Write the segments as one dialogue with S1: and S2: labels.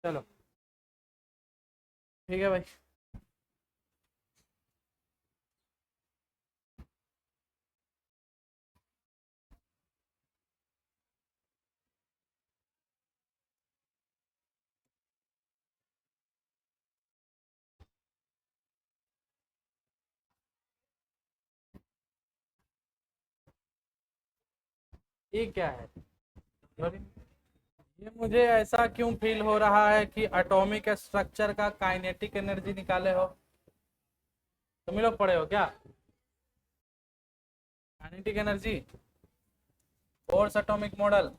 S1: चलो ठीक है भाई। ये क्या है? अरे, ये मुझे ऐसा क्यों फील हो रहा है कि एटॉमिक स्ट्रक्चर का काइनेटिक एनर्जी निकाले हो? तुम ही लोग पढ़े हो क्या? Kinetic energy, force atomic model.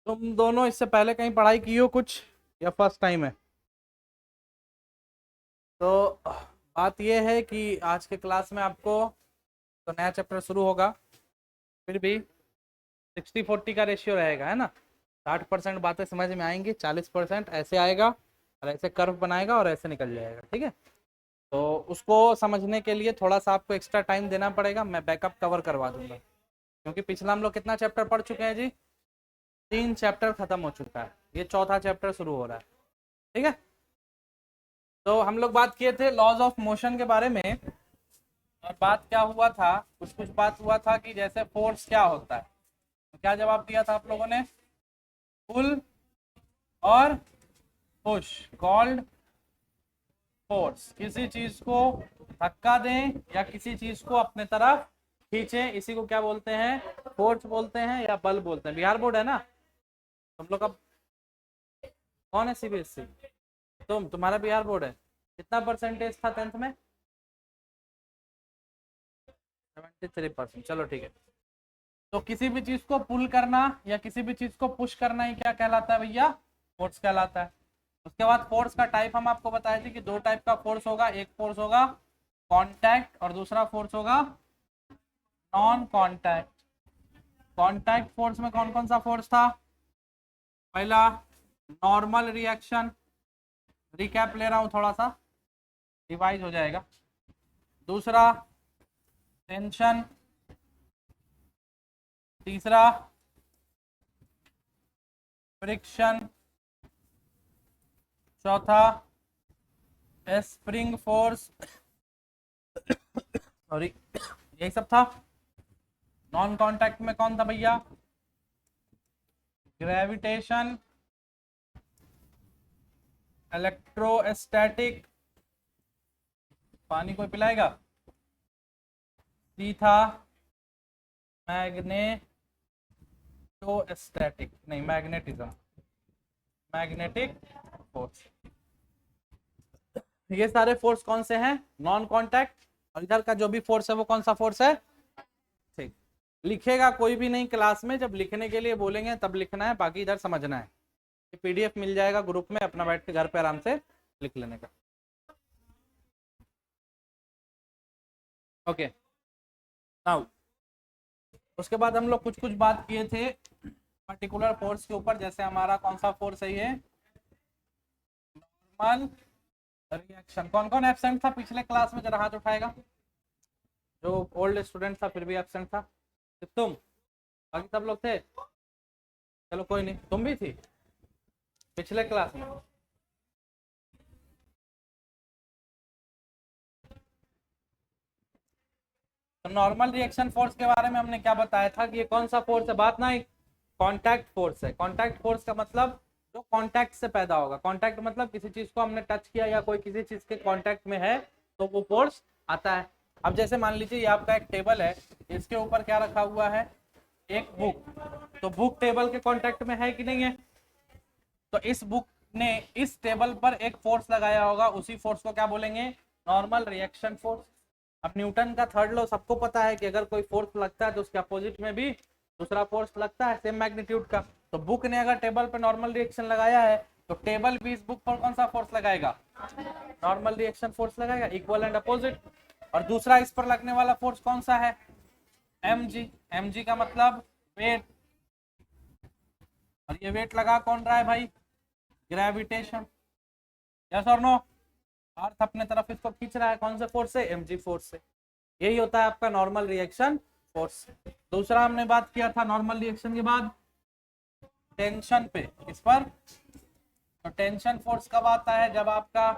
S1: तुम दोनों इससे पहले कहीं पढ़ाई की हो कुछ, या फर्स्ट टाइम है? तो बात यह है कि आज के क्लास में आपको तो नया चैप्टर शुरू होगा, फिर भी 60-40 का रेशियो रहेगा, है ना। 60% बातें समझ में आएंगी, 40% ऐसे आएगा और ऐसे कर्व बनाएगा और ऐसे निकल जाएगा, ठीक है। तो उसको समझने के लिए थोड़ा सा आपको एक्स्ट्रा टाइम देना पड़ेगा, मैं बैकअप कवर करवा दूंगा, क्योंकि पिछला हम लोग कितना चैप्टर पढ़ चुके हैं जी? 3 चैप्टर खत्म हो चुका है, ये चौथा चैप्टर शुरू हो रहा है, ठीक है। तो हम लोग बात किए थे लॉज ऑफ मोशन के बारे में, और बात क्या हुआ था, कुछ कुछ बात हुआ था कि जैसे फोर्स क्या होता है, तो क्या जवाब दिया था आप लोगों ने? पुल और पुश कॉल्ड फोर्स। किसी चीज को धक्का दें या किसी चीज को अपने तरफ खींचे, इसी को क्या बोलते हैं? फोर्स बोलते हैं या बल बोलते हैं। बिहार बोर्ड है ना तुम लोग का? कौन है सीबीएसई? तुम्हारा बिहार बोर्ड है। कितना परसेंटेज था 10th में? 73%। चलो ठीक है। तो किसी भी चीज को पुल करना या किसी भी चीज को पुश करना ही क्या कहलाता है भैया? फोर्स कहलाता है। उसके बाद फोर्स का टाइप हम आपको बताए थे कि 2 टाइप का फोर्स होगा, एक फोर्स होगा कांटेक्ट और दूसरा फोर्स होगा नॉन कांटेक्ट। कांटेक्ट फोर्स में कौन कौन सा फोर्स था? पहला नॉर्मल रिएक्शन, रिकैप ले रहा हूं थोड़ा सा, रिवाइज हो जाएगा। दूसरा टेंशन, तीसरा फ्रिक्शन, चौथा स्प्रिंग फोर्स, सॉरी, यही सब था। नॉन कांटेक्ट में कौन था भैया? ग्रेविटेशन, इलेक्ट्रोस्टैटिक, पानी कोई पिलाएगा? सी था मैग्नेटोस्टैटिक, नहीं मैग्नेटिज्म, मैग्नेटिक फोर्स। ये सारे फोर्स कौन से हैं? Non contact. और इधर का जो भी फोर्स है वो कौन सा फोर्स है? ठीक। लिखेगा कोई भी नहीं क्लास में, जब लिखने के लिए बोलेंगे तब लिखना है, बाकी इधर समझना है। पीडीएफ मिल जाएगा ग्रुप में, अपना बैठ के घर पे आराम से लिख लेने का। ओके नाउ, उसके बाद हम लोग कुछ कुछ बात किए थे पर्टिकुलर फोर्स के ऊपर। जैसे हमारा कौन सा फोर्स है ये? Normal reaction. कौन कौन एब्सेंट था पिछले क्लास में, जरा हाथ उठाएगा जो ओल्ड स्टूडेंट था फिर भी एब्सेंट था। सिर्फ तुम? बाकी सब लोग थे? चलो कोई नहीं, तुम भी थी पिछले क्लास में। तो नॉर्मल रिएक्शन फोर्स के बारे में हमने क्या बताया था कि ये कौन सा फोर्स है? बात ना, एक कॉन्टैक्ट फोर्स है। कॉन्टैक्ट फोर्स का मतलब जो कॉन्टैक्ट से पैदा होगा। कॉन्टैक्ट मतलब किसी चीज को हमने टच किया या कोई किसी चीज के कॉन्टैक्ट में है तो वो फोर्स आता है। अब जैसे मान लीजिए ये आपका एक टेबल है, इसके ऊपर क्या रखा हुआ है? एक बुक। तो बुक टेबल के कॉन्टैक्ट में है कि नहीं है? तो इस बुक ने इस टेबल पर एक फोर्स लगाया होगा, उसी फोर्स को क्या बोलेंगे? Normal reaction force. अब न्यूटन का थर्ड लॉ सबको पता है कि अगर कोई फोर्स लगता है तो उसके अपोजिट में भी दूसरा फोर्स लगता है सेम मैग्नीट्यूड का। तो बुक ने अगर टेबल पर नॉर्मल रिएक्शन लगाया है तो टेबल भी इस बुक पर कौन सा फोर्स लगाएगा? नॉर्मल रिएक्शन फोर्स लगाएगा, इक्वल एंड अपोजिट। और दूसरा इस पर लगने वाला फोर्स कौन सा है? mg। mg का मतलब वेट, और ये वेट लगा कौन रहा है भाई? ग्रेविटेशन। यस और नो? अर्थ अपने तरफ इसको खींच रहा है, कौन से फोर्स से? mg फोर्स से। यही होता है आपका नॉर्मल रिएक्शन फोर्स। दूसरा हमने बात किया था नॉर्मल रिएक्शन के बाद टेंशन पे, इस पर। तो टेंशन फोर्स कब आता है? जब आपका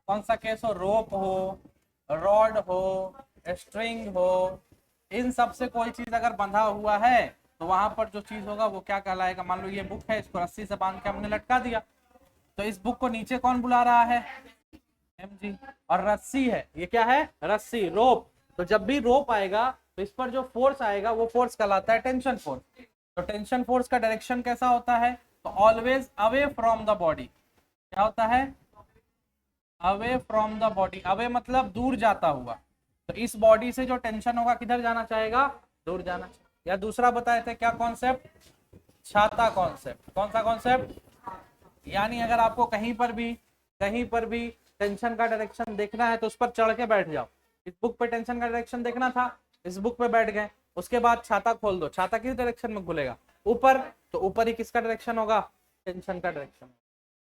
S1: कौन सा केस हो? रोप हो, रॉड हो, स्ट्रिंग हो, इन सब से कोई चीज अगर बंधा हुआ है तो वहां पर जो चीज होगा वो क्या कहलाएगा? मान लो ये बुक है, इसको रस्सी से बांध के हमने लटका दिया, तो इस बुक को नीचे कौन बुला रहा है? mg। और रस्सी है, ये क्या है? रस्सी, रोप। तो जब भी रोप आएगा तो इस पर जो फोर्स आएगा वो फोर्स कहलाता है टेंशन फोर्स। तो टेंशन फोर्स का डायरेक्शन कैसा होता है? तो always away from the body. क्या होता है? Away from the body. Away मतलब दूर जाता हुआ। तो इस बॉडी से जो टेंशन होगा किधर जाना चाहेगा? दूर जाना चाहिए। या दूसरा बताए थे क्या कॉन्सेप्ट? छाता कॉन्सेप्ट। कौन सा कॉन्सेप्ट? यानी अगर आपको कहीं पर भी टेंशन का डायरेक्शन देखना है तो उस पर चढ़ के बैठ जाओ। इस बुक पे टेंशन का डायरेक्शन देखना था, इस बुक पे बैठ गए, उसके बाद छाता खोल दो, छाता किस डायरेक्शन में खुलेगा? ऊपर। तो ऊपर ही किसका डायरेक्शन होगा? टेंशन का डायरेक्शन।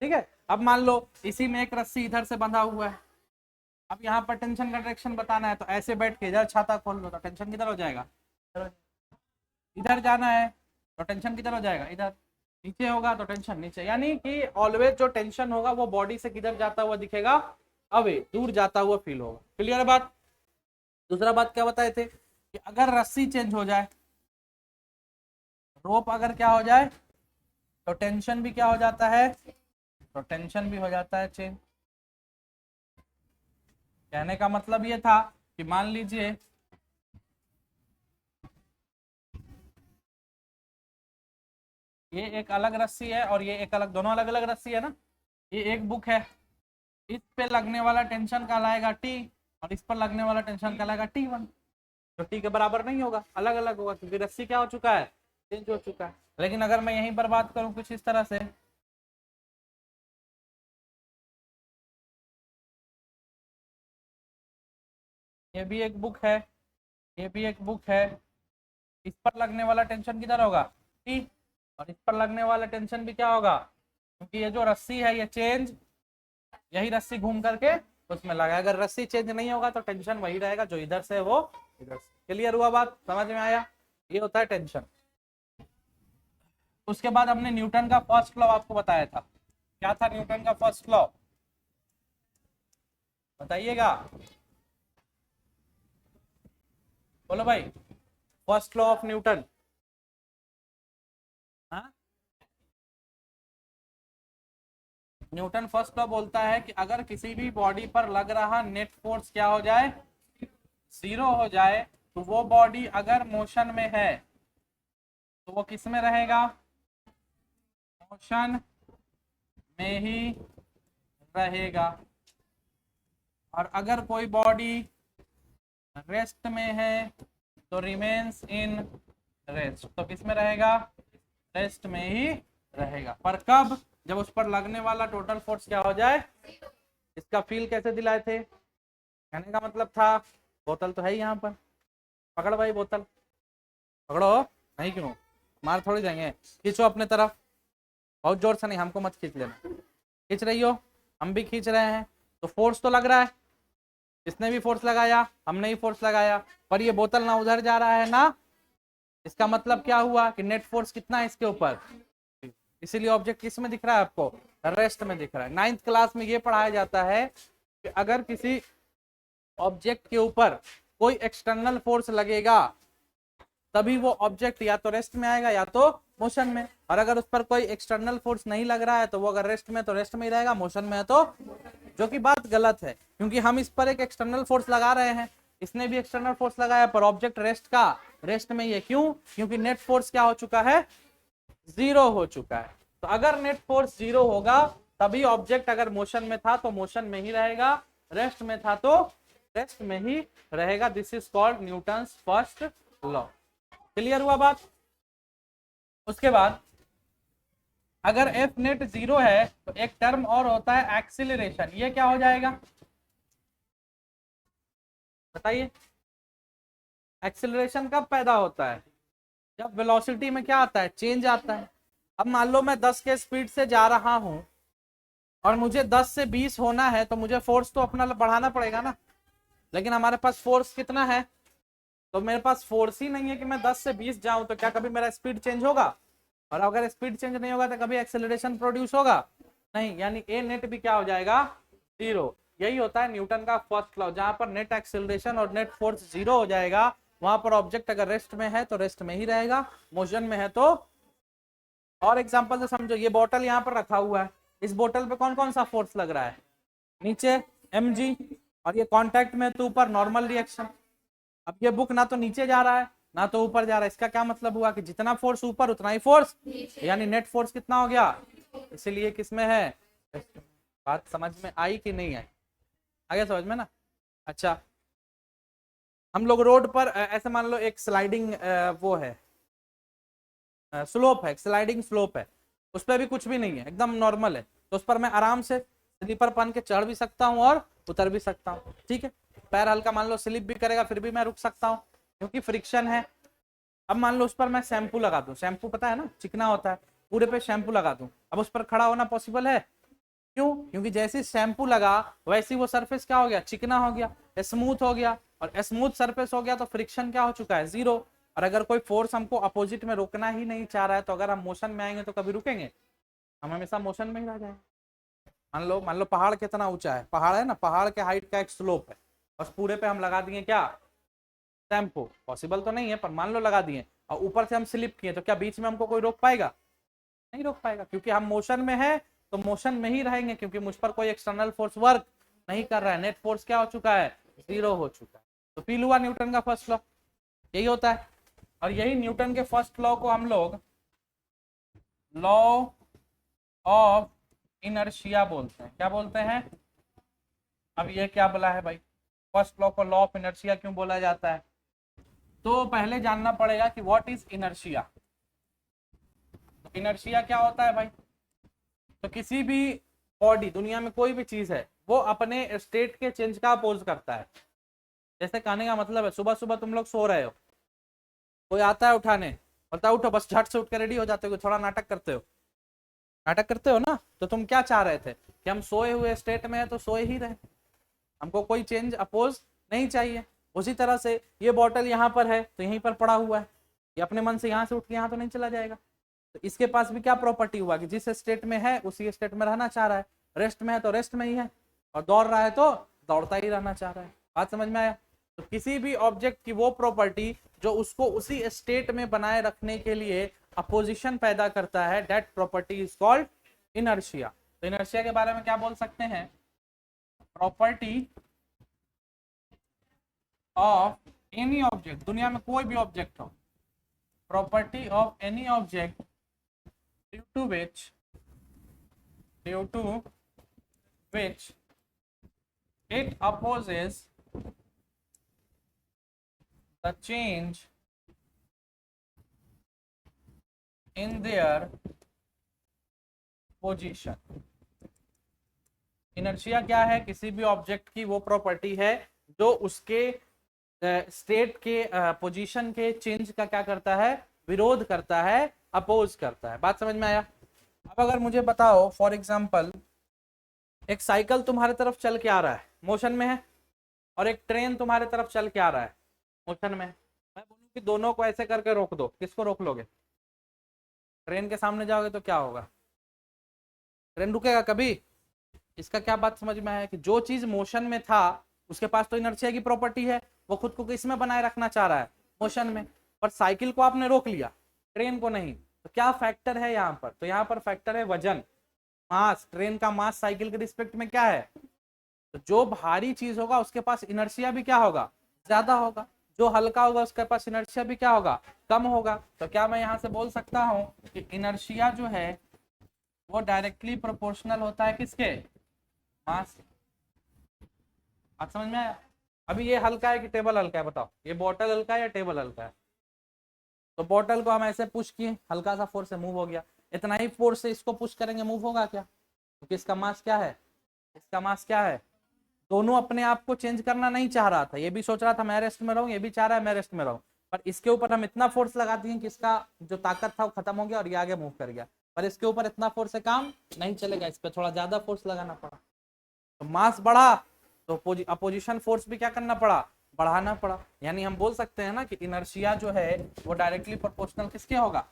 S1: ठीक है। अब मान लो इसी में एक रस्सी इधर से बंधा हुआ है, अब यहाँ पर टेंशन का डायरेक्शन बताना है, तो ऐसे बैठ के इधर छाता खोल लो तो टेंशन किधर हो जाएगा? इधर जाना है तो टेंशन किधर हो जाएगा? इधर। नीचे होगा तो टेंशन नीचे। यानी कि ऑलवेज जो टेंशन होगा वो बॉडी से किधर जाता हुआ दिखेगा? अवे, दूर जाता हुआ फील होगा। क्लियर है बात? दूसरा बात क्या बताए थे कि अगर रस्सी चेंज हो जाए, रोप अगर क्या हो जाए, तो टेंशन भी क्या हो जाता है? तो टेंशन भी हो जाता है चेंज। कहने का मतलब ये था कि मान लीजिए ये एक अलग रस्सी है और ये एक अलग, दोनों अलग अलग रस्सी है ना। ये एक बुक है, इस पे लगने वाला टेंशन कहलाएगा टी, और इस पर लगने वाला टेंशन कहलाएगा T1। तो टी के बराबर नहीं होगा, अलग अलग होगा, क्योंकि रस्सी क्या हो चुका है? चेंज हो चुका है। लेकिन अगर मैं यहीं पर बात करूं कुछ इस तरह से, ये भी एक बुक है, ये भी एक बुक है, इस पर लगने वाला टेंशन किधर होगा? टी। और इस पर लगने वाला टेंशन भी क्या होगा? क्योंकि ये जो रस्सी है ये चेंज, यही रस्सी घूम करके उसमें लगा। अगर रस्सी चेंज नहीं होगा तो टेंशन वही रहेगा, जो इधर से वो इधर से। क्लियर हुआ बात? समझ में आया? ये होता है टेंशन। उसके बाद हमने न्यूटन का फर्स्ट लॉ आपको बताया था। क्या था न्यूटन का फर्स्ट लॉ? बताइएगा, बोलो भाई। First law of Newton. हाँ, न्यूटन फर्स्ट लॉ बोलता है कि अगर किसी भी बॉडी पर लग रहा नेट फोर्स क्या हो जाए? जीरो हो जाए, तो वो बॉडी अगर मोशन में है तो वो किस में रहेगा? मोशन में ही रहेगा। और अगर कोई बॉडी रेस्ट में है तो रिमेन्स इन रेस्ट। तो किस में रहेगा? रेस्ट में ही रहेगा। पर कब? जब उस पर लगने वाला टोटल फोर्स क्या हो जाए? इसका फील कैसे दिलाए थे? कहने का मतलब था, बोतल तो है ही यहाँ पर, पकड़ भाई बोतल, पकड़ो। नहीं क्यों? मार थोड़ी देंगे। खींचो अपने तरफ, बहुत जोर से नहीं, हमको मत खींच लेना। खींच रही हो, हम भी खींच रहे हैं, तो फोर्स तो लग रहा है। इसने भी फोर्स लगाया, हमने ही फोर्स लगाया, पर ये बोतल ना उधर जा रहा है ना। इसका मतलब क्या हुआ कि नेट फोर्स कितना है इसके ऊपर? इसीलिए ऑब्जेक्ट किस में दिख रहा है आपको? रेस्ट में दिख रहा है। 9th क्लास में ये पढ़ाया जाता है कि अगर किसी ऑब्जेक्ट के ऊपर कोई एक्सटर्नल फोर्स लगेगा तभी वो ऑब्जेक्ट या तो रेस्ट में आएगा या तो मोशन में। और अगर उस पर कोई एक्सटर्नल फोर्स नहीं लग रहा है तो वो अगर रेस्ट में तो रेस्ट में ही रहेगा, मोशन में है तो, जो कि बात गलत है, क्योंकि हम इस पर एक एक्सटर्नल फोर्स लगा रहे हैं, इसने भी एक्सटर्नल फोर्स लगाया, पर ऑब्जेक्ट रेस्ट में ही है। क्यों? क्योंकि नेट फोर्स क्या हो चुका है? जीरो हो चुका है। तो अगर नेट फोर्स 0 होगा तभी ऑब्जेक्ट अगर मोशन में था तो मोशन में ही रहेगा, रेस्ट में था तो रेस्ट में ही रहेगा। This is called Newton's first law. Clear हुआ बात? उसके बाद अगर एफ नेट 0 है तो एक टर्म और होता है एक्सीलरेशन। ये क्या हो जाएगा बताइए? एक्सीलरेशन कब पैदा होता है? जब वेलोसिटी में क्या आता है? चेंज आता है। अब मान लो मैं 10 के स्पीड से जा रहा हूं और मुझे 10 से 20 होना है, तो मुझे फोर्स तो अपना बढ़ाना पड़ेगा ना। लेकिन हमारे पास फोर्स कितना है? तो मेरे पास फोर्स ही नहीं है कि मैं 10 से 20 जाऊं, तो क्या कभी मेरा स्पीड चेंज होगा? और अगर स्पीड चेंज नहीं होगा तो कभी एक्सेलरेशन प्रोड्यूस होगा नहीं, यानी ए नेट भी क्या हो जाएगा? 0। यही होता है न्यूटन का फर्स्ट लॉ। जहां पर नेट एक्सेलरेशन और नेट फोर्स 0 हो जाएगा, वहां पर ऑब्जेक्ट अगर रेस्ट में है तो रेस्ट में ही रहेगा, मोशन में है तो। और एग्जांपल से समझो, ये बोतल यहाँ पर रखा हुआ है, इस बोतल पे कौन कौन सा फोर्स लग रहा है? नीचे mg, और ये कांटेक्ट में तो ऊपर नॉर्मल रिएक्शन। अब ये बुक ना तो नीचे जा रहा है ना तो ऊपर जा रहा है, इसका क्या मतलब हुआ कि जितना फोर्स ऊपर उतना ही फोर्स, यानी नेट फोर्स कितना हो गया? इसीलिए किसमें है? बात समझ में आई कि नहीं आई? आगे समझ में ना? अच्छा, हम लोग रोड पर ऐसे मान लो एक स्लाइडिंग वो है, स्लोप है, स्लाइडिंग स्लोप है, उस पर भी कुछ भी नहीं है, एकदम नॉर्मल है, तो उस पर मैं आराम से स्लीपर पहन के चढ़ भी सकता हूँ और उतर भी सकता हूँ। ठीक है, पैर हल्का मान लो स्लिप भी करेगा फिर भी मैं रुक सकता हूँ क्योंकि फ्रिक्शन है। अब मान लो उस पर मैं शैम्पू लगा दूं, शैम्पू पता है ना चिकना होता है, पूरे पे शैम्पू लगा दूं, अब उस पर खड़ा होना पॉसिबल है? क्यों? क्योंकि जैसे शैम्पू लगा वैसे वो सरफेस क्या हो गया? चिकना हो गया, स्मूथ हो गया, और स्मूथ सरफेस हो गया तो फ्रिक्शन क्या हो चुका है? 0। और अगर कोई फोर्स हमको अपोजिट में रोकना ही नहीं चाह रहा है तो अगर हम मोशन में आएंगे तो कभी रुकेंगे? हम हमेशा मोशन में ही रह जाएंगे। मान लो पहाड़ कितना ऊंचा है, पहाड़ है ना, पहाड़ के हाइट का एक स्लोप है, बस पूरे पे हम लगा दिए क्या? शैम्पू। पॉसिबल तो नहीं है पर मान लो लगा दिए, और ऊपर से हम स्लिप किए, तो क्या बीच में हमको कोई रोक पाएगा? नहीं रोक पाएगा, क्योंकि हम मोशन में है तो मोशन में ही रहेंगे, क्योंकि मुझ पर कोई एक्सटर्नल फोर्स वर्क नहीं कर रहा है। नेट फोर्स क्या हो चुका है? 0 हो चुका है। तो फील हुआ न्यूटन का फर्स्ट लॉ? यही होता है, और यही न्यूटन के फर्स्ट लॉ को हम लोग लॉ ऑफ इनर्शिया बोलते हैं। क्या बोलते हैं? अब ये क्या बोला है भाई? फर्स्ट लॉ को लॉ ऑफ इनर्शिया क्यों बोला जाता है? तो पहले जानना पड़ेगा कि व्हाट इज इनर्शिया। इनर्शिया क्या होता है भाई? तो किसी भी बॉडी, दुनिया में कोई भी चीज है, वो अपने स्टेट के चेंज का अपोज करता है। जैसे कहने का मतलब है, सुबह सुबह तुम लोग सो रहे हो, कोई आता है उठाने, बोलता है उठो, बस झट से उठ कर रेडी हो जाते हो, थोड़ा नाटक करते हो, नाटक करते हो ना। तो तुम क्या चाह रहे थे कि हम सोए हुए स्टेट में है तो सोए ही रहे, हमको कोई चेंज अपोज नहीं चाहिए। उसी तरह से ये बॉटल यहाँ पर है तो यहीं पर पड़ा हुआ है, ये अपने मन से यहाँ से उठ के यहाँ तो नहीं चला जाएगा। तो इसके पास भी क्या प्रॉपर्टी हुआ कि जिस स्टेट में है उसी स्टेट में रहना चाह रहा है, रेस्ट में है तो रेस्ट में ही है, और दौड़ रहा है तो दौड़ता ही रहना चाह रहा है। बात समझ में आया? तो किसी भी ऑब्जेक्ट की वो प्रॉपर्टी जो उसको उसी स्टेट में बनाए रखने के लिए अपोजिशन पैदा करता है, that property is called inertia. तो इनर्शिया के बारे में क्या बोल सकते हैं? प्रॉपर्टी ऑफ एनी ऑब्जेक्ट, दुनिया में कोई भी ऑब्जेक्ट हो, property of any object due to which it opposes the change in their position। Inertia क्या है? किसी भी ऑब्जेक्ट की वो प्रॉपर्टी है जो उसके स्टेट के पोजीशन के चेंज का क्या करता है? विरोध करता है, अपोज करता है। बात समझ में आया? अब अगर मुझे बताओ फॉर एग्जांपल, एक साइकिल तुम्हारे तरफ चल के आ रहा है, मोशन में है, और एक ट्रेन तुम्हारे तरफ चल के आ रहा है, मोशन में है। मैं बोलूं कि दोनों को ऐसे करके रोक दो, किसको रोक लोगे? ट्रेन के सामने जाओगे तो क्या होगा? ट्रेन रुकेगा कभी? इसका क्या बात समझ में आया कि जो चीज मोशन में था उसके पास तो इनर्शिया की प्रॉपर्टी है, वो खुद को किसमें बनाए रखना चाह रहा है? मोशन में। पर साइकिल को आपने रोक लिया, ट्रेन को नहीं, तो क्या फैक्टर है यहाँ पर? तो यहाँ पर फैक्टर है वजन, मास। ट्रेन का मास साइकिल के रिस्पेक्ट में क्या है? तो जो भारी चीज होगा उसके पास इनर्शिया भी क्या होगा? ज्यादा होगा। जो हल्का होगा उसके पास इनर्शिया भी क्या होगा? कम होगा। तो क्या मैं यहाँ से बोल सकता हूँ कि इनर्शिया जो है वो डायरेक्टली प्रोपोर्शनल होता है किसके, मास। आप समझ में आया। अभी ये हल्का है कि टेबल हल्का है, बताओ ये बॉटल हल्का है या टेबल हल्का है। तो बॉटल को हम ऐसे पुश किए, हल्का सा फोर्स से मूव हो गया, इतना ही फोर्स से इसको पुश करेंगे मूव होगा क्या, क्योंकि इसका मास क्या है, इसका मास क्या है। दोनों अपने आप को चेंज करना नहीं चाह रहा था, ये भी सोच रहा था मैं रेस्ट में रहूं, ये भी चाह रहा है मैं रेस्ट में रहूं, पर इसके ऊपर हम इतना फोर्स लगा दिए कि इसका जो ताकत था वो खत्म हो गया और ये आगे मूव कर गया। पर इसके ऊपर इतना फोर्स से काम नहीं चलेगा, इस पर थोड़ा ज्यादा फोर्स लगाना पड़ा, तो मास बढ़ा, तो अपोजिशन फोर्स भी क्या करना पड़ा, बढ़ाना पड़ा। यानी हम बोल सकते हैं ना कि इनर्शिया जो है वो डायरेक्टली प्रोपोर्शनल किसके होगा,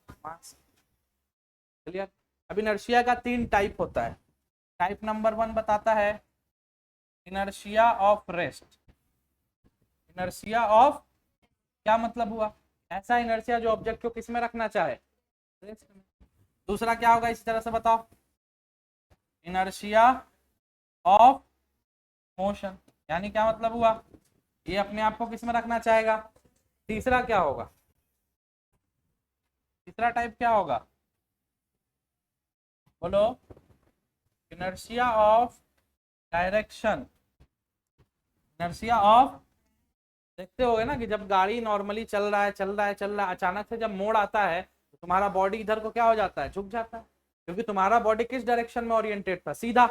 S1: मास। क्लियर। अब इनर्शिया का 3 टाइप होता है। टाइप नंबर 1 बताता है inertia of rest. Inertia of, क्या मतलब हुआ, ऐसा इनर्शिया जो ऑब्जेक्ट को किस में रखना चाहे, रेस्ट में। दूसरा क्या होगा इसी तरह से बताओ, इनर्शिया ऑफ मोशन, यानी क्या मतलब हुआ, ये अपने आप को किस में रखना चाहेगा। तीसरा क्या होगा, तीसरा टाइप क्या होगा, बोलो, inertia of direction. Inertia of, देखते होगे ना कि जब गाड़ी नॉर्मली चल रहा है चल रहा है चल रहा है, अचानक से जब मोड़ आता है तो तुम्हारा बॉडी इधर को क्या हो जाता है, झुक जाता है, क्योंकि तुम्हारा बॉडी किस डायरेक्शन में ओरिएंटेड था, सीधा।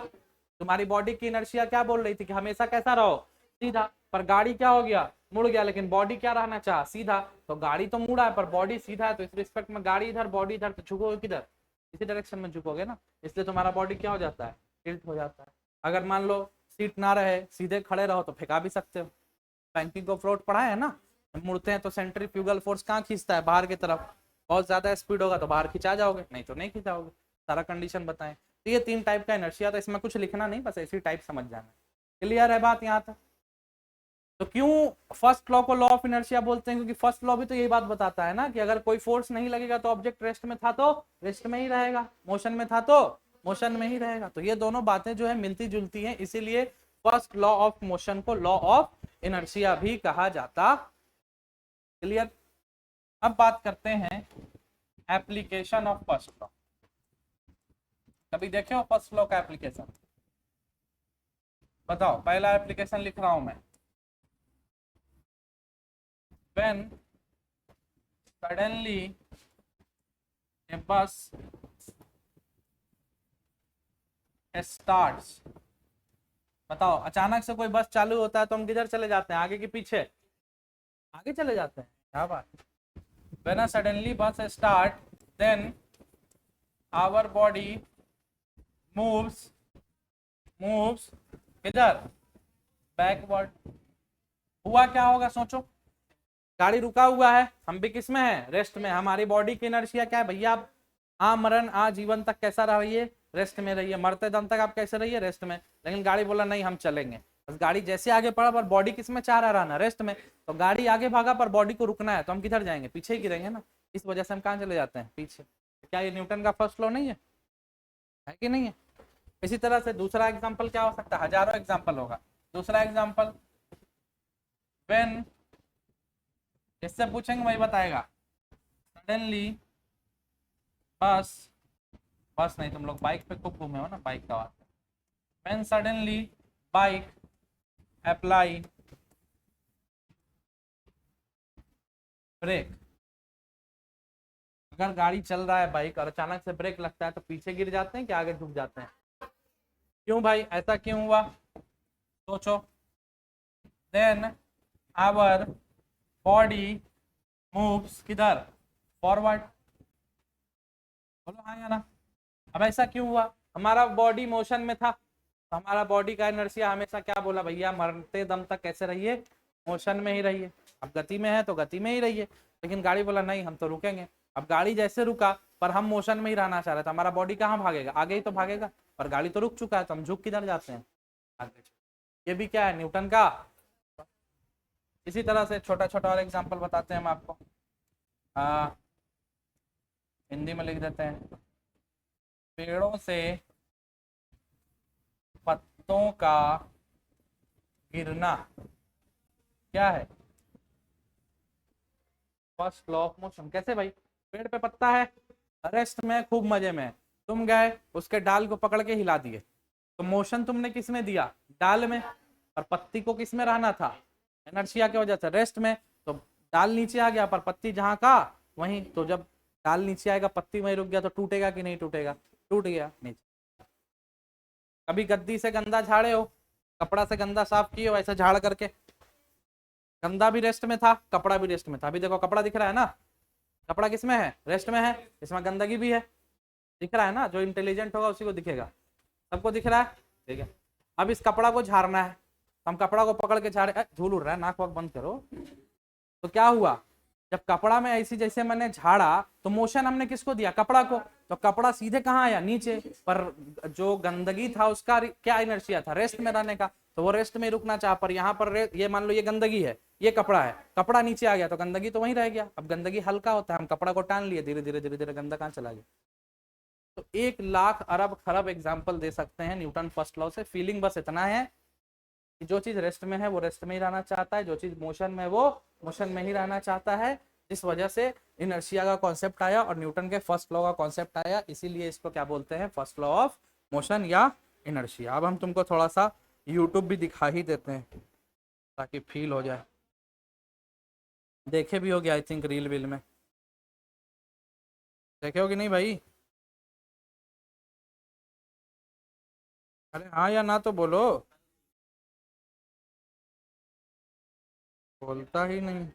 S1: तुम्हारी बॉडी की इनर्शिया क्या बोल रही थी कि हमेशा कैसा रहो, सीधा। पर गाड़ी क्या हो गया, मुड़ गया, लेकिन बॉडी क्या रहना चाह, सीधा। तो गाड़ी तो मुड़ा है पर बॉडी सीधा है, तो इस रिस्पेक्ट में गाड़ी इधर बॉडी इधर, तो झुकोगे किधर, इसी डायरेक्शन में झुकोगे ना, इसलिए तुम्हारा बॉडी क्या हो जाता है, टिल्ट हो जाता है। अगर मान लो सीट ना रहे, सीधे खड़े रहो तो फेंका भी सकते हो। बैंकिंग ऑफ फ्लोट पढ़ा है ना, मुड़ते हैं तो सेंट्रीफ्यूगल फोर्स कहाँ खींचता है, बाहर की तरफ। बहुत ज्यादा स्पीड होगा तो बाहर खिंचा जाओगे, नहीं तो नहीं खिंचाओगे। सारा कंडीशन बताएं। तो ये 3 टाइप का इनर्शिया था, इसमें कुछ लिखना नहीं, बस ऐसी टाइप समझ जाना। क्लियर है बात यहाँ तक। तो क्यों फर्स्ट लॉ को लॉ ऑफ इनर्शिया बोलते हैं, क्योंकि फर्स्ट लॉ भी तो यही बात बताता है ना कि अगर कोई फोर्स नहीं लगेगा तो ऑब्जेक्ट रेस्ट में था तो रेस्ट में ही रहेगा, मोशन में था तो मोशन में ही रहेगा। तो ये दोनों बातें जो है मिलती जुलती हैं, इसीलिए फर्स्ट लॉ ऑफ मोशन को लॉ ऑफ इनर्शिया भी कहा जाता। क्लियर। अब बात करते हैं एप्लीकेशन ऑफ फर्स्ट लॉ। कभी देखे हो फर्स्ट लॉ का एप्लीकेशन, बताओ। पहला एप्लीकेशन लिख रहा हूं मैं, when suddenly a bus starts। बताओ अचानक से कोई बस चालू होता है तो हम किधर चले जाते हैं, आगे कि पीछे, आगे चले जाते हैं, क्या बात। when a suddenly bus start then our body moves किधर, बैकवर्ड। हुआ क्या होगा सोचो, गाड़ी रुका हुआ है, हम भी किस में है, रेस्ट में। हमारी बॉडी की इनर्शिया क्या है भैया, आप मरण जीवन तक कैसा रहिए, रेस्ट में रहिए, मरते दम तक आप कैसे रहिए, रेस्ट में। लेकिन गाड़ी बोला नहीं हम चलेंगे, बस गाड़ी जैसे आगे बढ़ा पर बॉडी किस में चाह रहा रहना, रेस्ट में। तो गाड़ी आगे भागा पर बॉडी को रुकना है, तो हम किधर जाएंगे, पीछे ही गिरेंगे ना। इस वजह से हम कहाँ चले जाते हैं, पीछे। क्या ये न्यूटन का फर्स्ट लॉ नहीं है कि नहीं है। इसी तरह से दूसरा एग्जाम्पल क्या हो सकता है, हजारों एग्जाम्पल होगा। दूसरा एग्जाम्पल, व्हेन, इससे पूछेंगे वही बताएगा, सडनली बस, बस नहीं, तुम लोग बाइक पे खूब घूमे हो ना, बाइक का बात है। When suddenly bike apply brake. अगर गाड़ी चल रहा है बाइक और अचानक से ब्रेक लगता है तो पीछे गिर जाते हैं कि आगे झुक जाते हैं, क्यों भाई ऐसा क्यों हुआ, सोचो। देन आवर बॉडी मूव्स किधर, फॉरवर्ड। बोलो हाँ या ना। अब ऐसा क्यों हुआ, हमारा बॉडी मोशन में था, तो हमारा बॉडी का इनर्शिया हमेशा क्या बोला, भैया मरते दम तक कैसे रहिए, मोशन में ही रहिए। अब गति में है तो गति में ही रहिए, लेकिन गाड़ी बोला नहीं हम तो रुकेंगे। अब गाड़ी जैसे रुका पर हम मोशन में ही रहना चाह रहे थे, हमारा बॉडी कहाँ भागेगा, आगे ही तो भागेगा, पर गाड़ी तो रुक चुका है, तो हम झुक किधर जाते हैं, आगे। ये भी क्या है, न्यूटन का। इसी तरह से छोटा छोटा और एग्जाम्पल बताते हैं हम आपको, हिंदी में लिख देते हैं। पेड़ों से पत्तों का गिरना क्या है, फर्स्ट लॉ ऑफ मोशन। कैसे भाई, पेड़ पे पत्ता है, रेस्ट में, खूब मजे में, तुम गए उसके डाल को पकड़ के हिला दिए, तो मोशन तुमने किस में दिया, डाल में, और पत्ती को किस में रहना था, इनर्शिया की वजह से रेस्ट में। तो डाल नीचे आ गया पर पत्ती जहां का वहीं, तो जब डाल नीचे आएगा पत्ती वहीं रुक गया, तो टूटेगा कि नहीं टूटेगा, टूट गया नीचे। कभी गद्दी से गंदा झाड़े हो, कपड़ा से गंदा साफ किए हो ऐसे झाड़ करके, गंदा भी रेस्ट में था कपड़ा भी रेस्ट में था, अभी देखो कपड़ा दिख रहा है ना, कपड़ा किस में है, रेस्ट में है, इसमें गंदगी भी है, दिख रहा है ना, जो इंटेलिजेंट होगा उसी को दिखेगा, सबको दिख रहा है, ठीक है। अब इस कपड़ा को झाड़ना है, हम कपड़ा को पकड़ के झाड़े, झूल उड़ रहा है, नाक वाक बंद करो। तो क्या हुआ, जब कपड़ा में ऐसी जैसे मैंने झाड़ा तो मोशन हमने किसको दिया, कपड़ा को, तो कपड़ा सीधे कहाँ आया, नीचे, पर जो गंदगी था उसका क्या इनर्शिया था, रेस्ट में रहने का, तो वो रेस्ट में रुकना चाह, पर यहाँ पर ये मान लो ये गंदगी है, ये कपड़ा है, कपड़ा नीचे आ गया तो गंदगी तो वहीं रह गया, अब गंदगी हल्का होता है, हम कपड़ा को टान लिए, धीरे धीरे धीरे धीरे गंदा कहाँ चला गया। तो 1 लाख अरब खरब एग्जाम्पल दे सकते हैं न्यूटन फर्स्ट लॉ से, फीलिंग बस इतना है कि जो चीज रेस्ट में है वो रेस्ट में ही रहना चाहता है, जो चीज मोशन में वो मोशन में ही रहना चाहता है, जिस वजह से इनर्शिया का कॉन्सेप्ट आया और न्यूटन के फर्स्ट लॉ का कॉन्सेप्ट आया, इसीलिए इसको क्या बोलते हैं, फर्स्ट लॉ ऑफ मोशन या इनर्शिया। अब हम तुमको थोड़ा सा यूट्यूब भी दिखा ही देते हैं ताकि फील हो जाए, देखे भी होगे आई थिंक रील वील में, देखे होगे नहीं भाई, अरे हाँ या ना तो बोलो, बोलता ही नहीं।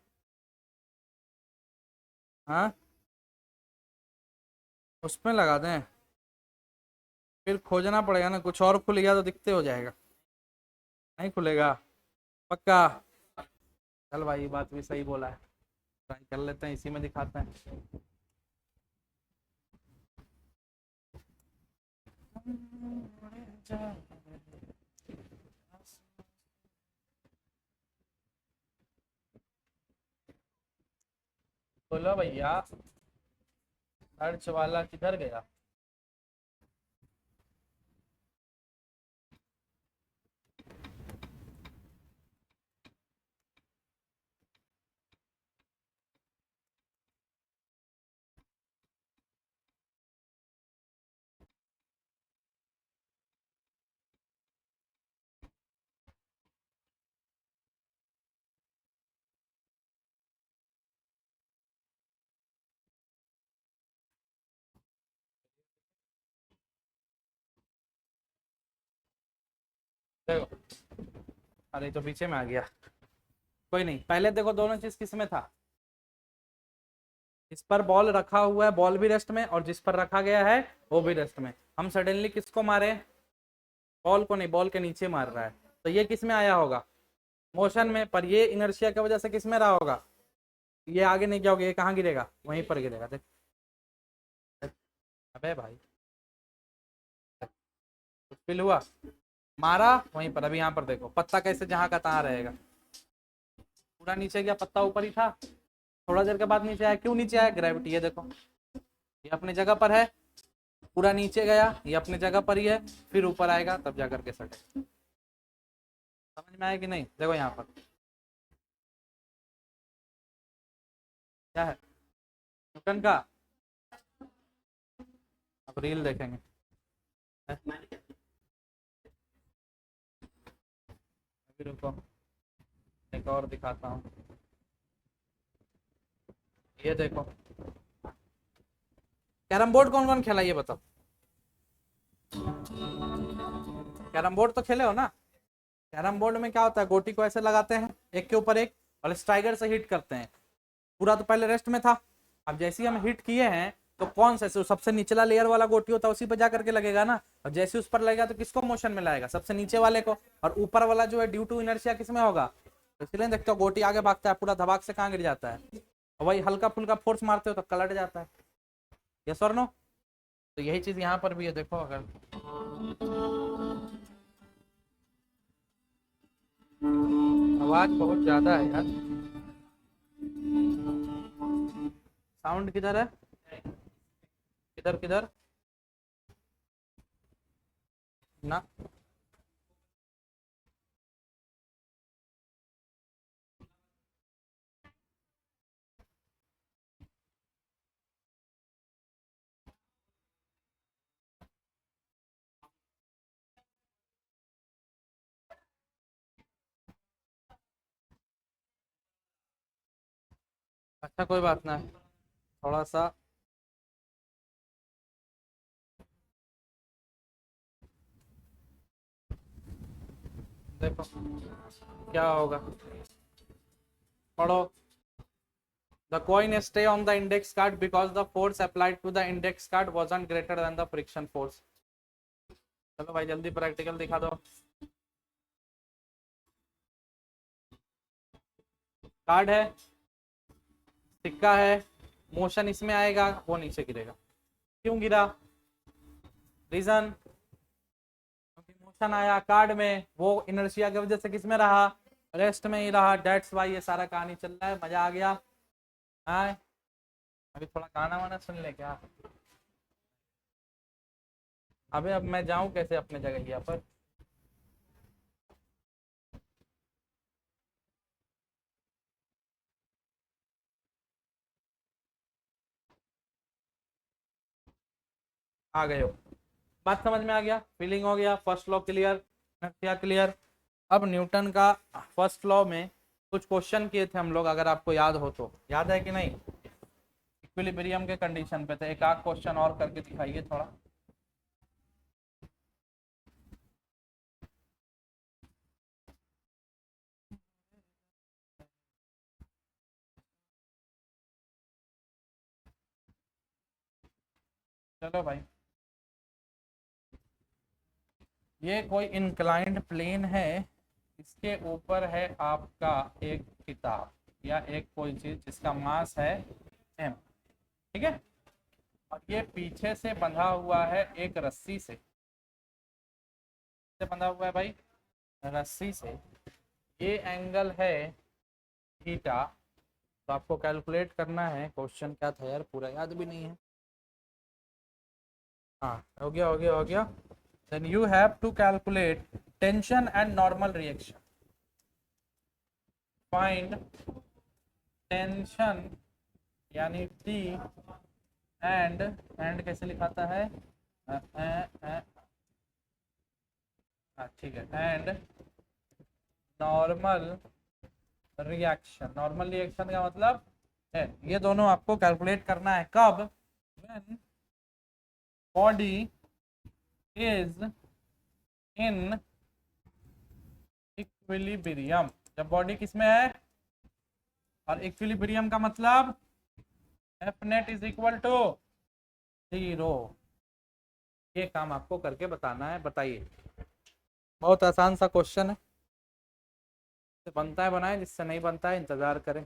S1: हाँ, उसमें लगा दें, फिर खोजना पड़ेगा ना, कुछ और खुल गया तो दिखते हो जाएगा, नहीं खुलेगा पक्का। चल भाई, ये बात भी सही बोला है, ट्राई कर लेते हैं, इसी में दिखाते हैं। बोलो भैया, सर्च वाला किधर गया। देखो, अरे तो पीछे में आ गया, कोई नहीं, पहले देखो दोनों चीज किस में था, इस पर बॉल रखा हुआ है, बॉल भी रेस्ट में, और जिस पर रखा गया है वो भी रेस्ट में, हम सडनली किसको मारे, बॉल को नहीं, बॉल के नीचे मार रहा है, तो ये किस में आया होगा, मोशन में, पर ये इनर्शिया की वजह से किस में रहा होगा, ये आगे नहीं गया होगा, ये कहाँ गिरेगा, वहीं पर गिरेगा, देख, अबे भाई, फील हुआ, मारा वहीं पर, अभी यहाँ पर देखो पत्ता कैसे जहाँ का तहाँ रहेगा, पूरा नीचे गया, पत्ता ऊपर ही था, थोड़ा देर के बाद नीचे आया, क्यों नीचे आया, ग्रेविटी, ये देखो, ये अपनी जगह पर है, पूरा नीचे गया, ये अपनी जगह पर ही है, फिर ऊपर आएगा तब जाकर के सटे, समझ में आया कि नहीं, देखो यहाँ पर क्या है, न्यूटन का, अब रील देखेंगे, अभी रुको, एक और दिखाता हूँ, ये देखो, कैरम बोर्ड कौन कौन खेला ये बताओ, कैरम बोर्ड तो खेले हो ना, कैरम बोर्ड में क्या होता है, गोटी को ऐसे लगाते हैं एक के ऊपर एक, और स्ट्राइकर से हिट करते हैं, पूरा तो पहले रेस्ट में था, अब जैसे ही हम हिट किए हैं तो कौन सा सबसे निचला लेयर वाला गोटी होता है उसी पर जा करके लगेगा ना, और जैसे उस पर लगेगा तो किसको मोशन में लाएगा, सबसे नीचे वाले को, और ऊपर वाला जो है ड्यू टू इनर्शिया किस में होगा, तो इसलिए देखते हो गोटी आगे भागता है पूरा धबाक से कहाँ गिर जाता है, और वही हल्का फुल्का फोर्स मारते हो तो कलट जाता है, यस और नो। तो यही चीज यहाँ पर भी है, देखो अगर आवाज बहुत ज्यादा है यार, साउंड किधर है, किधर किधर ना, अच्छा कोई बात ना, थोड़ा सा देखो क्या होगा, पढ़ो। The coin stay on the index card because the force applied to the index card wasn't greater than the friction force. चलो भाई जल्दी प्रैक्टिकल दिखा दो। कार्ड है, सिक्का है, मोशन इसमें आएगा, वो नीचे गिरेगा। क्यों गिरा? रीजन, क्योंकि मोशन आया कार्ड में, वो इनर्शिया की वजह से किस में रहा, रेस्ट में ही रहा। डेट्स वाई ये सारा कहानी चल रहा है, मजा आ गया। हाँ, अभी थोड़ा गाना वाना सुन ले क्या? अबे अब मैं जाऊं कैसे अपने जगह पर? आ गए हो? बात समझ में आ गया, फीलिंग हो गया, फर्स्ट लॉ क्लियर, क्या क्लियर। अब न्यूटन का फर्स्ट लॉ में कुछ क्वेश्चन किए थे हम लोग, अगर आपको याद हो तो। याद है कि नहीं? इक्विलिब्रियम के कंडीशन पे थे, एक आध क्वेश्चन और करके दिखाइए थोड़ा। चलो भाई, ये कोई इंक्लाइंड प्लेन है, इसके ऊपर है आपका एक किताब या एक कोई चीज जिसका मास है m, ठीक है। और ये पीछे से बंधा हुआ है एक रस्सी से बंधा हुआ है भाई, रस्सी से। ये एंगल है थीटा। तो आपको कैलकुलेट करना है, क्वेश्चन क्या था यार पूरा याद भी नहीं है। हाँ हो गया हो गया हो गया। Then you have to calculate tension and normal reaction. Find tension यानी टी एंड कैसे लिखाता है? ठीक है, and normal reaction. Normal reaction का मतलब है ये दोनों आपको कैलकुलेट करना है कब? When body is in equilibrium. जब बॉडी किस में है? और इक्विलिब्रियम का मतलब F net is equal to 0। ये काम आपको करके बताना है, बताइए। बहुत आसान सा क्वेश्चन है, जिससे बनता है बनाए, जिससे नहीं बनता है इंतजार करें।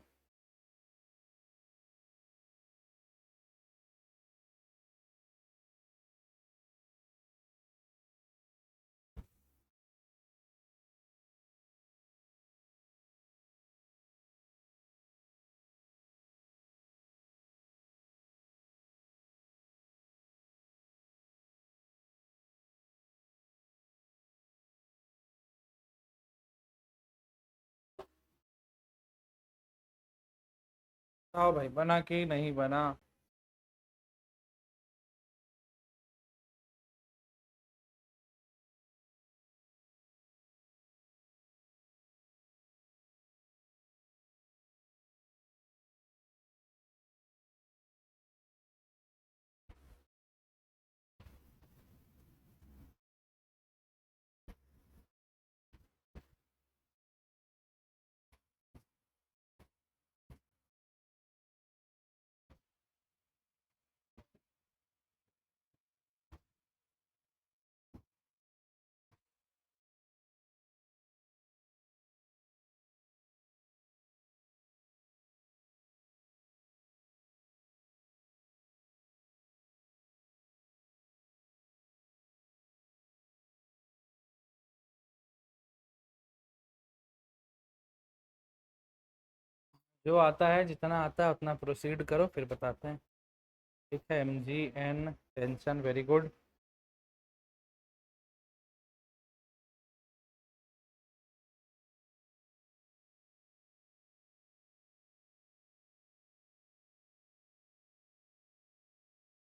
S1: आओ भाई, बना कि नहीं बना? जो आता है, जितना आता है उतना प्रोसीड करो, फिर बताते हैं। ठीक है, M G N tension, very good.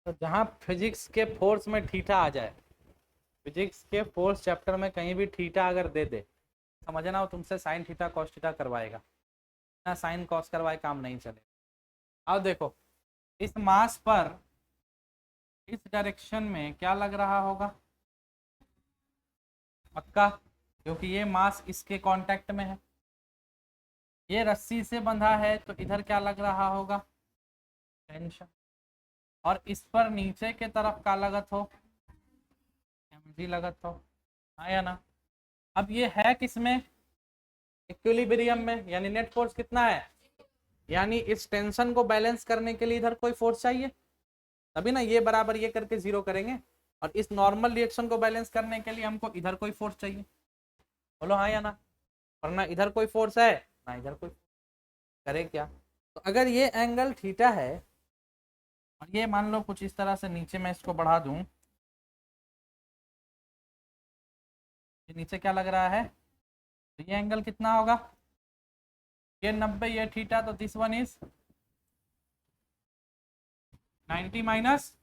S1: तो जहाँ फिजिक्स के फोर्स में थीटा आ जाए, फिजिक्स के फोर्स चैप्टर में कहीं भी थीटा अगर दे दे, समझना हो तुमसे साइन थीटा कॉस थीटा करवाएगा ना, साइन कॉस करवाए काम नहीं चले। अब देखो इस मास पर इस डायरेक्शन में क्या लग रहा होगा, पक्का, क्योंकि ये मास इसके कांटेक्ट में है, ये रस्सी से बंधा है तो इधर क्या लग रहा होगा, टेंशन। और इस पर नीचे के तरफ क्या लगत हो, mg लगत हो, हाँ या ना। अब ये है किसमें, इक्विलिब्रियम में, यानी नेट फोर्स कितना है, यानी इस टेंशन को बैलेंस करने के लिए इधर कोई फोर्स चाहिए, तभी ना ये बराबर ये करके जीरो करेंगे। और इस नॉर्मल रिएक्शन को बैलेंस करने के लिए हमको इधर कोई फोर्स चाहिए, बोलो हाँ या ना। वरना इधर कोई फोर्स है ना इधर कोई, करे क्या। तो अगर ये एंगल थीटा है और ये मान लो कुछ इस तरह से नीचे मैं इसको बढ़ा दूं, ये नीचे क्या लग रहा है, तो ये एंगल कितना होगा, ये 90, ये थीटा, तो दिस वन इज 90 माइनस,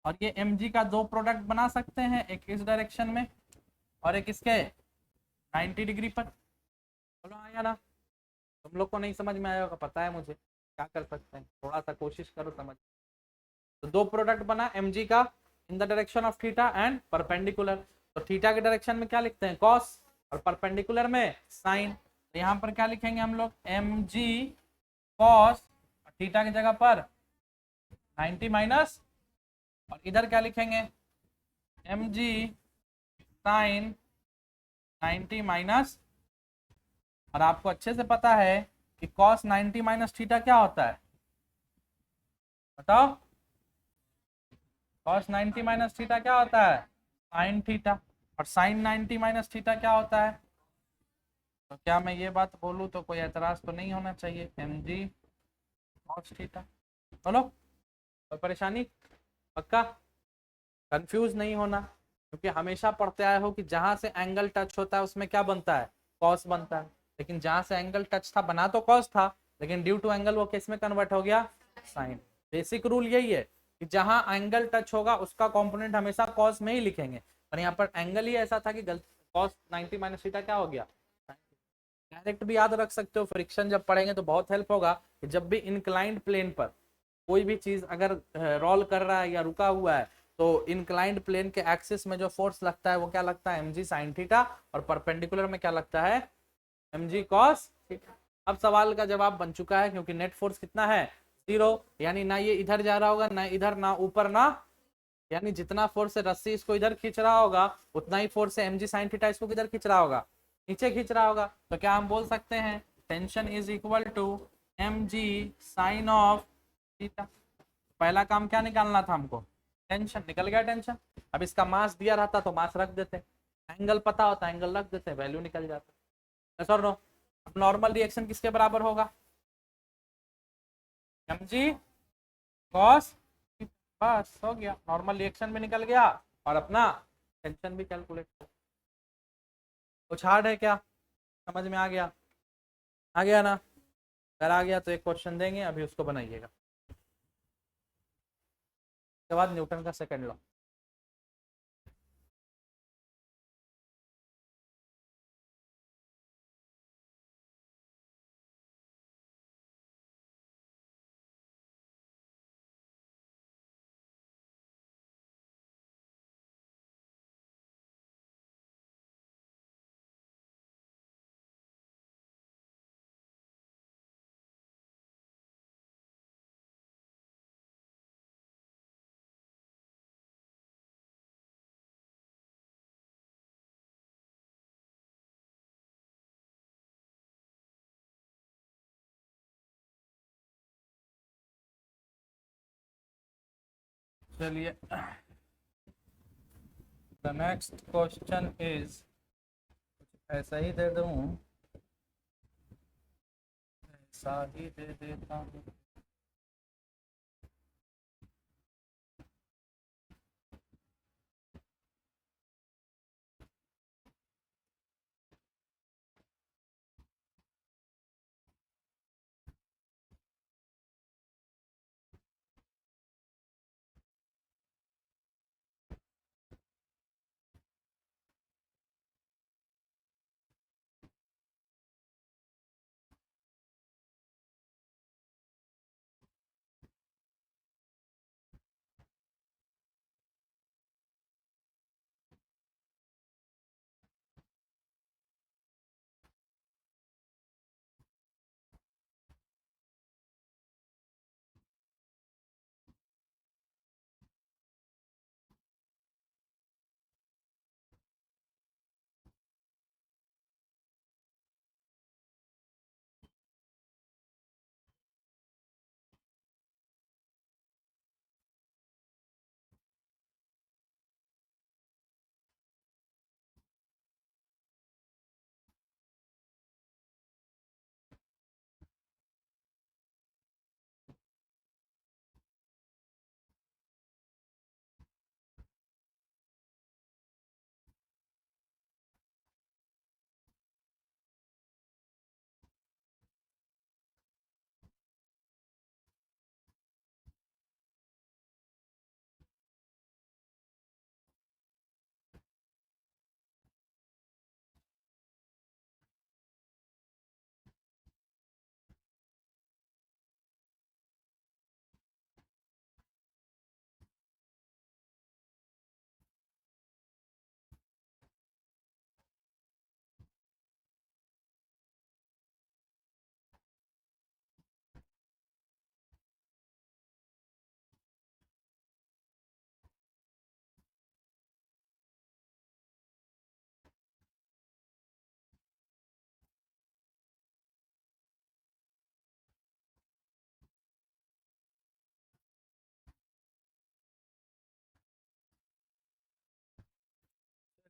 S1: और ये mg का दो प्रोडक्ट बना सकते हैं, एक इस डायरेक्शन में और एक इसके 90 डिग्री पर, बोलो हाँ या ना। तुम लोग को नहीं समझ में आएगा पता है मुझे, क्या कर सकते हैं, थोड़ा सा कोशिश करो समझ। तो दो प्रोडक्ट बना mg का in the direction of theta and perpendicular, तो थीटा के डायरेक्शन में क्या लिखते हैं कॉस, और परपेंडिकुलर में साइन, तो यहाँ पर क्या लिखेंगे हम लोग mg कॉस, थीटा की जगह पर 90 माइनस, और इधर क्या लिखेंगे mg साइन 90 माइनस। और आपको अच्छे से पता है कि cos 90 माइनस थीटा क्या होता है, बताओ, cos 90 माइनस थीटा क्या होता है, साइन थीटा, और साइन 90 माइनस थीटा क्या होता है। तो क्या मैं ये बात बोलूँ तो कोई एतराज तो नहीं होना चाहिए, एम जी कॉस थीटा, बोलो कोई परेशानी, पक्का, कंफ्यूज नहीं होना, क्योंकि हमेशा पढ़ते आए हो कि जहां से एंगल टच होता है उसमें क्या बनता है, कॉस बनता है, लेकिन जहां से एंगल टच था बना तो कॉस था, लेकिन ड्यू टू एंगल वो किस में कन्वर्ट हो गया, साइन। बेसिक रूल यही है कि जहां एंगल टच होगा उसका कंपोनेंट हमेशा कॉस में ही लिखेंगे, पर यहाँ पर एंगल ही ऐसा था कि कॉस 90 माइनस थीटा क्या हो गया, डायरेक्ट भी याद रख सकते हो, फ्रिक्शन जब पढ़ेंगे तो बहुत हेल्प होगा कि जब भी इंक्लाइंड प्लेन पर कोई भी चीज अगर रोल कर रहा है या रुका हुआ है, तो इंक्लाइंड प्लेन के एक्सिस में जो फोर्स लगता है वो क्या लगता है mg sin थीटा, और परपेंडिकुलर में क्या लगता है mg cos थीटा। अब सवाल का जवाब बन चुका है, क्योंकि नेट फोर्स कितना है, जीरो, यानी ना ये इधर जा रहा होगा ना इधर, ना ऊपर ना, यानी जितना फोर्स से रस्सी इसको इधर खींच रहा होगा उतना ही फोर्स से mg sin थीटा इसको किधर खींच रहा होगा, नीचे खींच रहा होगा। तो क्या हम बोल सकते हैं tension is equal to mg sine of theta. पहला काम क्या निकालना था हमको, टेंशन, निकल गया टेंशन। अब इसका मास दिया रहता तो मास रख देते, एंगल पता होता एंगल रख देते, वैल्यू निकल जाता। सर नो, अब नॉर्मल रिएक्शन किसके बराबर होगा, mg cos, बस हो गया, नॉर्मल रिएक्शन भी निकल गया और अपना टेंशन भी कैलकुलेट। कुछ हार्ड है क्या, समझ में आ गया ना। अगर आ गया तो एक क्वेश्चन देंगे, अभी उसको बनाइएगा, उसके बाद न्यूटन का सेकंड लॉ। चलिए, द नेक्स्ट क्वेश्चन इज, ऐसा ही दे दूं, ऐसा ही दे देता हूँ।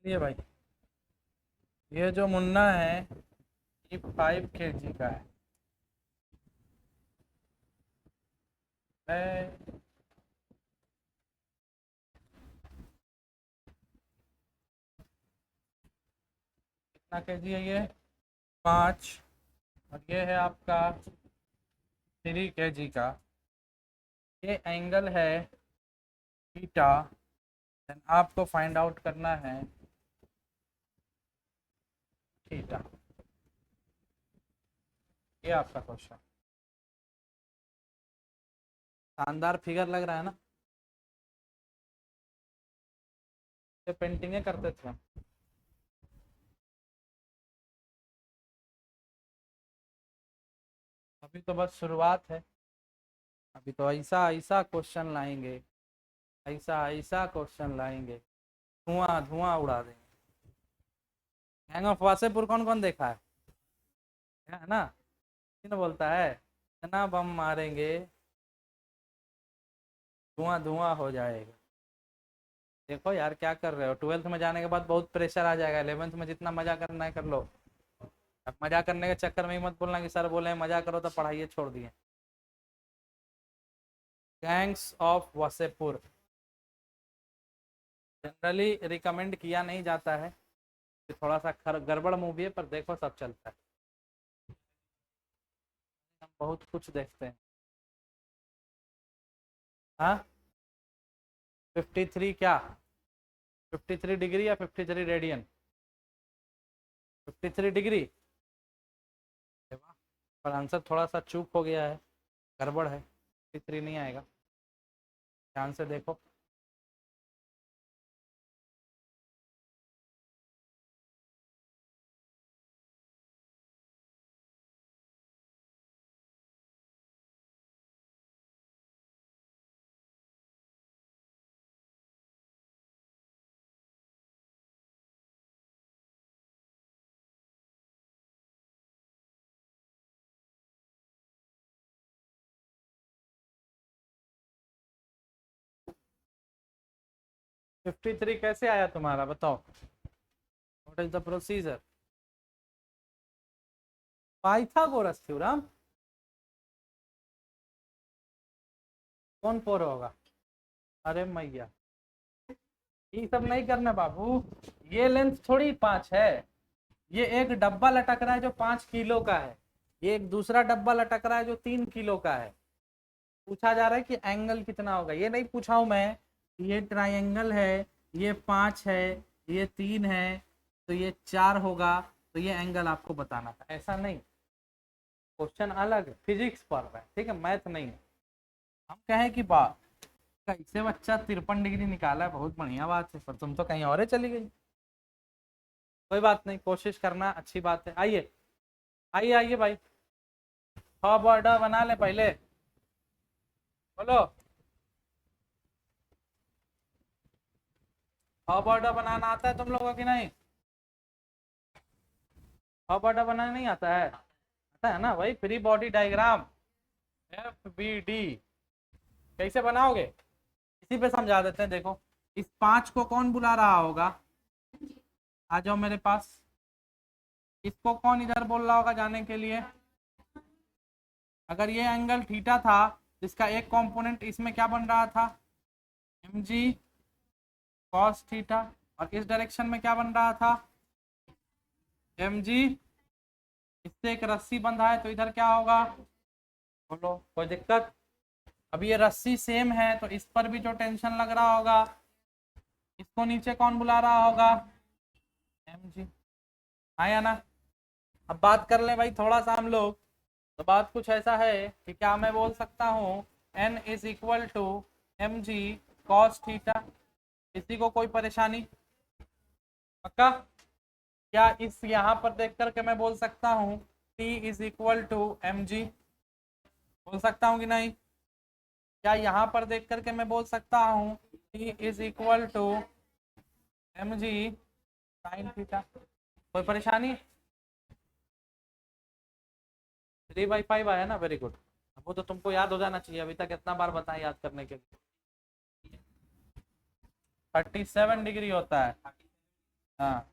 S1: चलिए भाई, ये जो मुन्ना है ये 5 kg का है। कितना kg है ये? 5। और ये है आपका 3 kg का। ये एंगल है थीटा। देन आपको फाइंड आउट करना है थीटा। ये आपका क्वेश्चन। शानदार फिगर लग रहा है ना? ये पेंटिंगें करते थे हम। अभी तो बस शुरुआत है। अभी तो ऐसा ऐसा क्वेश्चन लाएंगे, ऐसा ऐसा क्वेश्चन लाएंगे, धुआं धुआं उड़ा देंगे। गैंग ऑफ वासेपुर कौन कौन देखा है ना? किन बोलता है इतना बम मारेंगे धुआं धुआं हो जाएगा। देखो यार क्या कर रहे हो, 12th में जाने के बाद बहुत प्रेशर आ जाएगा। 11th में जितना मजा करना है कर लो। अब मजा करने के चक्कर में ही मत बोलना कि सर बोले मजा करो तो पढ़ाई छोड़ दिए। Gangs of Wasseypur generally recommend किया नहीं जाता है, थोड़ा सा गड़बड़ मूवी है, पर देखो सब चलता है। हम बहुत कुछ देखते हैं। हाँ, 53 क्या? 53 डिग्री या 53 रेडियन? 53 डिग्री। पर आंसर थोड़ा सा चूक हो गया है, गड़बड़ है। 53 नहीं आएगा, ध्यान से देखो। फिफ्टी थ्री कैसे आया तुम्हारा, बताओ। What is the procedure? Pythagoras theorem. कौन फोर होगा? अरे मैया, ये सब नहीं करना बाबू। ये लेंथ थोड़ी 5 है। ये एक डब्बा लटक रहा है जो 5 किलो का है। ये एक दूसरा डब्बा लटक रहा है जो 3 किलो का है। पूछा जा रहा है कि एंगल कितना होगा। ये नहीं पूछा हूं मैं ये ट्राइंगल है, ये 5 है, ये 3 है, तो ये 4 होगा, तो ये एंगल आपको बताना था। ऐसा नहीं, क्वेश्चन अलग, फिजिक्स पढ़ रहे हैं, ठीक है, मैथ नहीं है। हम कहें कि बात कैसे बच्चा 53 डिग्री निकाला है, बहुत बढ़िया बात है, पर तुम तो कहीं और ही चली गई। कोई बात नहीं, कोशिश करना अच्छी बात है। आइए आइए आइए भाई, हॉब ऑर्डर बना ले पहले, बोलो। हॉब ऑर्डर बनाना आता है तुम लोगों की नहीं? हॉब ऑर्डर बनाना नहीं आता है? आता है ना भाई, फ्री बॉडी डायग्राम, FBD। कैसे बनाओगे, इसी पे समझा देते हैं। देखो, इस 5 को कौन बुला रहा होगा? आ जाओ मेरे पास। इसको कौन इधर बोल रहा होगा जाने के लिए? अगर ये एंगल थीटा था, जिसका एक कंपोनेंट इसमें क्या बन रहा था? mg cos theta. और इस डायरेक्शन में क्या बन रहा था? mg। इससे एक रस्सी बंधा है, तो इधर क्या होगा? बोलो, कोई दिक्कत? अब ये रस्सी सेम है, तो इस पर भी जो टेंशन लग रहा होगा, इसको नीचे कौन बुला रहा होगा? mg। आया ना? अब बात कर ले भाई थोड़ा सा हम लोग। तो बात कुछ ऐसा है कि क्या मैं बोल सकता हूँ n is equal to M G cos theta? किसी को कोई परेशानी? पक्का? क्या इस यहाँ पर देख करके मैं बोल सकता हूँ t is equal to M G? बोल सकता हूँ कि नहीं? क्या यहाँ पर देख करके मैं बोल सकता हूँ t is equal to M G sine theta? कोई परेशानी? 3/5 आया ना, वेरी गुड। वो तो तुमको याद हो जाना चाहिए, अभी तक इतना बार बताएं याद करने के लिए। 37 डिग्री होता है। हाँ,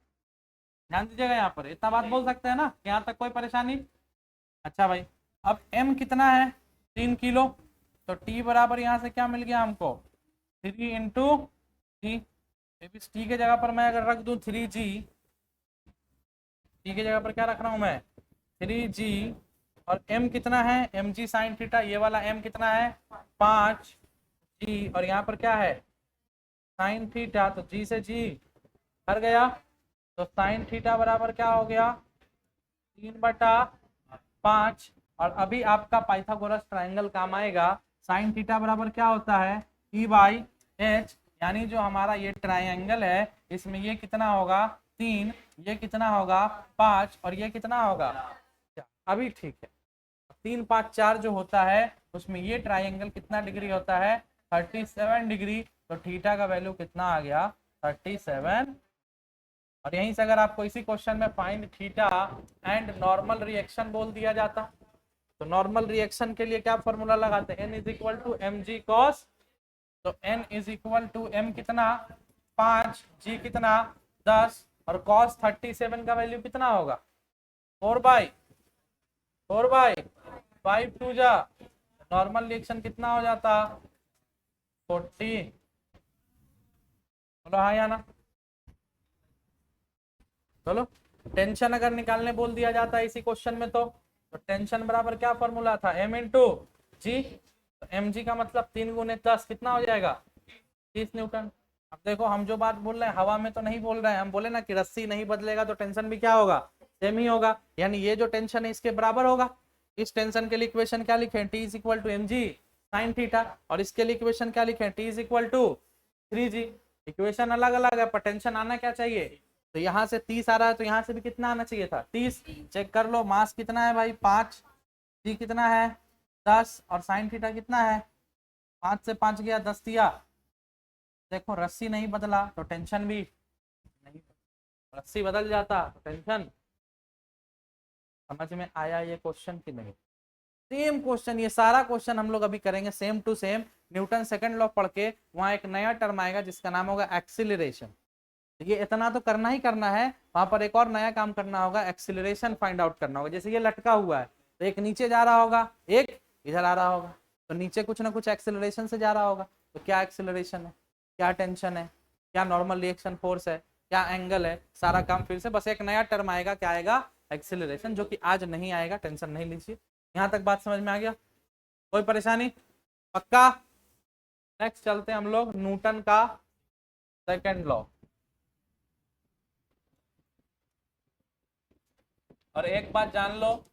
S1: ध्यान दीजिएगा, यहाँ पर इतना बात बोल सकते हैं ना, यहाँ तक कोई परेशानी। अच्छा भाई, अब m कितना है, 3 किलो, तो t बराबर यहाँ से क्या मिल गया हमको, 3 × t। टी के जगह पर मैं अगर रख दूं 3g, टी की जगह पर क्या रख रहा हूं मैं, 3g, और m कितना है, mg साइन थीटा, ये वाला m कितना है 5g, और यहाँ पर क्या है साइन थीटा, तो g से g हट गया, तो साइन थीटा बराबर क्या हो गया 3/5। और अभी आपका पाइथागोरस ट्रायंगल काम आएगा। साइन थीटा बराबर क्या होता है E/H, यानी जो हमारा ये ट्रायंगल है इसमें ये कितना होगा 3, ये कितना होगा 5, और ये कितना होगा 4। अभी ठीक है, 3, 5, 4 जो होता है उसमें ये ट्रायंगल कितना डिग्री होता है 37 डिग्री, तो थीटा का वैल्यू कितना आ गया 37। और यहीं से अगर आपको इसी क्वेश्चन में find theta and normal reaction बोल दिया जाता, तो नॉर्मल रिएक्शन के लिए क्या फॉर्मूला लगाते हैं, n = mg cos, तो n = m कितना 5, g कितना 10, और cos 37 का वैल्यू कितना होगा 4/5 2 जा, नॉर्मल रिएक्शन कितना हो जाता 40। बोलो हाँ या ना। चलो, टेंशन अगर निकालने बोल दिया जाता है इसी क्वेश्चन में, तो टेंशन बराबर क्या फॉर्मूला था m × g, तो mg का मतलब 3 × 10 कितना हो जाएगा 30 न्यूटन। अब देखो हम जो बात बोल रहे हैं हवा में तो नहीं बोल रहे हैं, हम बोले ना कि रस्सी नहीं बदलेगा तो टेंशन भी क्या होगा सेम ही होगा, यानी ये जो टेंशन है इसके बराबर होगा। इस टेंशन के लिए इक्वेशन क्या लिखे, t = mg sin थीटा, और इसके लिए इक्वेशन क्या लिखे, t = 3g। इक्वेशन अलग अलग है पर टेंशन आना क्या चाहिए, तो यहाँ से 30 आ रहा है तो यहाँ से भी कितना आना चाहिए था 30। चेक कर लो, मास कितना है भाई 5, जी कितना है 10, और साइन थीटा कितना है 5 से 5 गया 10 दिया। देखो रस्सी नहीं बदला तो टेंशन भी नहीं, रस्सी बदल जाता तो टेंशन। समझ में आया ये क्वेश्चन कि नहीं। सेम क्वेश्चन, ये सारा क्वेश्चन हम लोग अभी करेंगे same to same. Newton second law पढ़ के वहां एक नया टर्म आएगा जिसका नाम होगा एक्सीलरेशन। ये इतना तो करना ही करना है, वहां पर एक और नया काम करना होगा, एक्सीलरेशन फाइंड आउट करना होगा। जैसे ये लटका हुआ है तो एक नीचे जा रहा होगा, एक इधर आ रहा होगा, तो नीचे कुछ ना कुछ एक्सीलरेशन से जा रहा होगा, तो क्या एक्सीलरेशन है, क्या टेंशन है, क्या नॉर्मल रिएक्शन फोर्स है, क्या एंगल है, सारा काम फिर से बस एक नया टर्म आएगा, क्या आएगा एक्सीलरेशन, जो कि आज नहीं आएगा, टेंशन नहीं लीजिए। यहाँ तक बात समझ में आ गया, कोई परेशानी पक्का। नेक्स्ट चलते हैं हम लोग न्यूटन का सेकंड लॉ। और एक बात जान लो,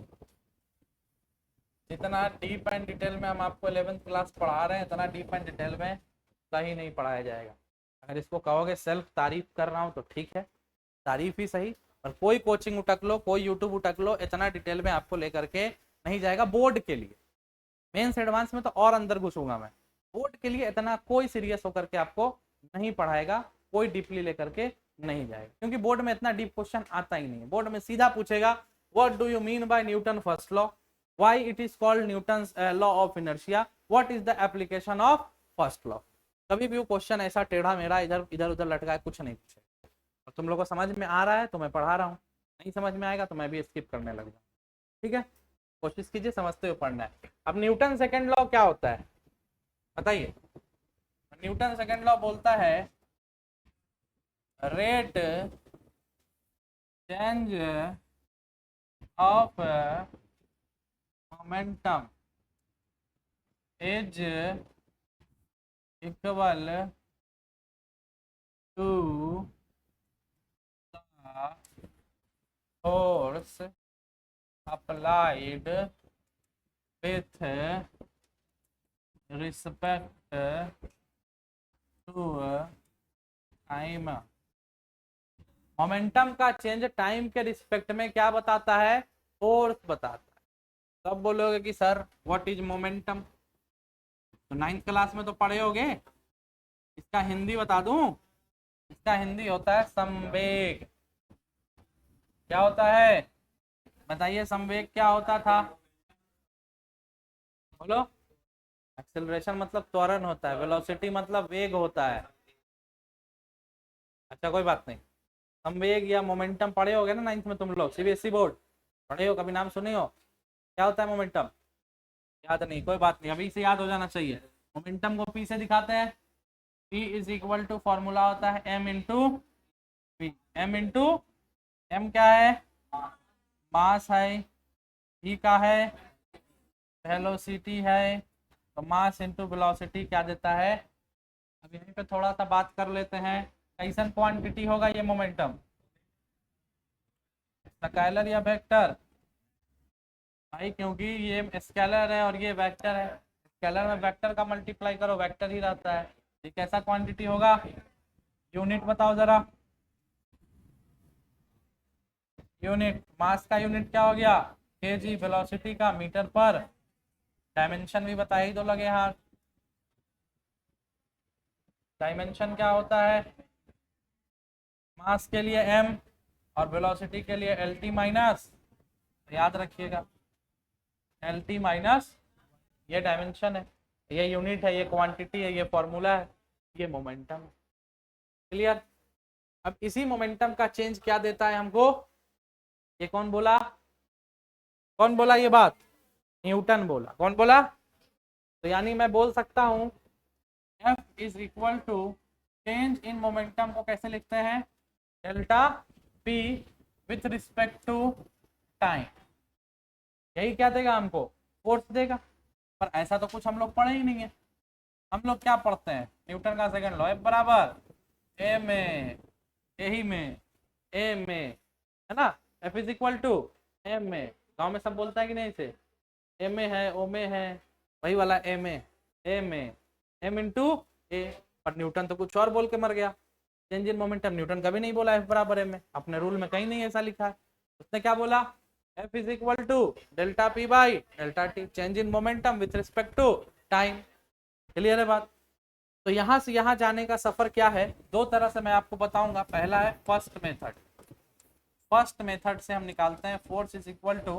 S1: जितना डीप एंड डिटेल में हम आपको 11th क्लास पढ़ा रहे हैं इतना डीप एंड डिटेल में कहीं नहीं पढ़ाया जाएगा। अगर इसको कहोगे सेल्फ तारीफ कर रहा हूँ तो ठीक है, तारीफ ही सही, पर कोई कोचिंग उठक लो, कोई यूट्यूब उठक लो, इतना डिटेल में आपको लेकर के नहीं जाएगा। बोर्ड के लिए, मेंस एडवांस में तो और अंदर घुसूंगा मैं, बोर्ड के लिए इतना कोई सीरियस होकर के आपको नहीं पढ़ाएगा, कोई डीपली लेकर के नहीं जाएगा, क्योंकि बोर्ड में इतना डीप क्वेश्चन आता ही नहीं है। बोर्ड में सीधा पूछेगा what do you mean by Newton first law, why it is called Newton's law of inertia, what is the application of first law. कभी भी वो क्वेश्चन ऐसा टेढ़ा मेढ़ा इधर इधर उधर लटका है कुछ नहीं पूछेगा। और तुम लोग को समझ में आ रहा है तो मैं पढ़ा रहा हूँ, नहीं समझ में आएगा तो मैं भी स्किप करने लग जाऊँ। ठीक है, कोशिश कीजिए समझते हुए पढ़ना है। अब न्यूटन सेकंड लॉ क्या होता है बताइए। न्यूटन सेकंड लॉ बोलता है rate change of momentum is equal to the force applied with respect to time। Momentum का चेंज टाइम के रिस्पेक्ट में क्या बताता है, फोर्स बताता है। तब बोलोगे कि सर व्हाट इज मोमेंटम, तो 9th क्लास में तो पढ़े होगे, इसका हिंदी बता दूं, इसका हिंदी होता है संवेग। क्या होता है बताइए, संवेग क्या होता था बोलो। एक्सेलरेशन मतलब त्वरण होता है, वेलोसिटी मतलब वेग होता है। अच्छा कोई बात नहीं, संवेग या मोमेंटम पढ़े होगे ना 9th में, तुम लोग सीबीएसई बोर्ड पढ़े हो, कभी नाम सुने हो? क्या होता है मोमेंटम? याद नहीं, कोई बात नहीं, अभी से याद हो जाना चाहिए। मोमेंटम को पी से दिखाते हैं। P is equal to formula होता है m into V. m into m क्या है? मास है। v का है वेलोसिटी है। तो मास इंटू वेलोसिटी क्या देता है? अब यहीं पे थोड़ा सा बात कर लेते हैं। कैसन क्वांटिटी होगा ये मोमेंटम? स्केलर या वेक्टर? भाई क्योंकि ये स्केलर है और ये वेक्टर है, स्केलर में वेक्टर का मल्टीप्लाई करो वेक्टर ही रहता है। ये कैसा क्वांटिटी होगा? यूनिट बताओ जरा। यूनिट, मास का यूनिट क्या हो गया? केजी, वेलोसिटी का मीटर पर। डायमेंशन भी बता ही दो लगे हाथ। डायमेंशन क्या होता है? मास के लिए m और वेलोसिटी के लिए lt माइनस, याद रखिएगा, lt माइनस, ये डायमेंशन है, ये यूनिट है, ये क्वांटिटी है, ये फॉर्मूला है, ये मोमेंटम है। क्लियर? अब इसी मोमेंटम का चेंज क्या देता है हमको? ये कौन बोला? कौन बोला ये बात? न्यूटन बोला। कौन बोला? तो यानी मैं बोल सकता हूं F is equal to change in momentum को कैसे लिखते हैं? Delta P with respect to time. यही क्या देगा हमको? फोर्स देगा। पर ऐसा तो कुछ हम लोग पढ़े ही नहीं है। हम लोग क्या पढ़ते हैं? न्यूटन का सेकंड लॉ, F बराबर ए में, यही में, ए में, है ना? F is equal to M में। गाँव में सब बोलता है कि नहीं इसे? ए में है, ओ में है, वही वाला ए में, ए में, एम इंटू ए। पर न्यूटन तो कुछ और बोल के मर गया। चेंज इन मोमेंटम न्यूटन कभी नहीं बोला F बराबर एम में, अपने रूल में कहीं नहीं ऐसा लिखा है। उसने क्या बोला? F is equal to delta P by delta T, change in momentum with respect to time. Clear है बात? तो यहां से यहां जाने का सफर क्या है? दो तरह से मैं आपको बताऊंगा। पहला है फर्स्ट मेथड। फर्स्ट मेथड से हम निकालते हैं force is equal to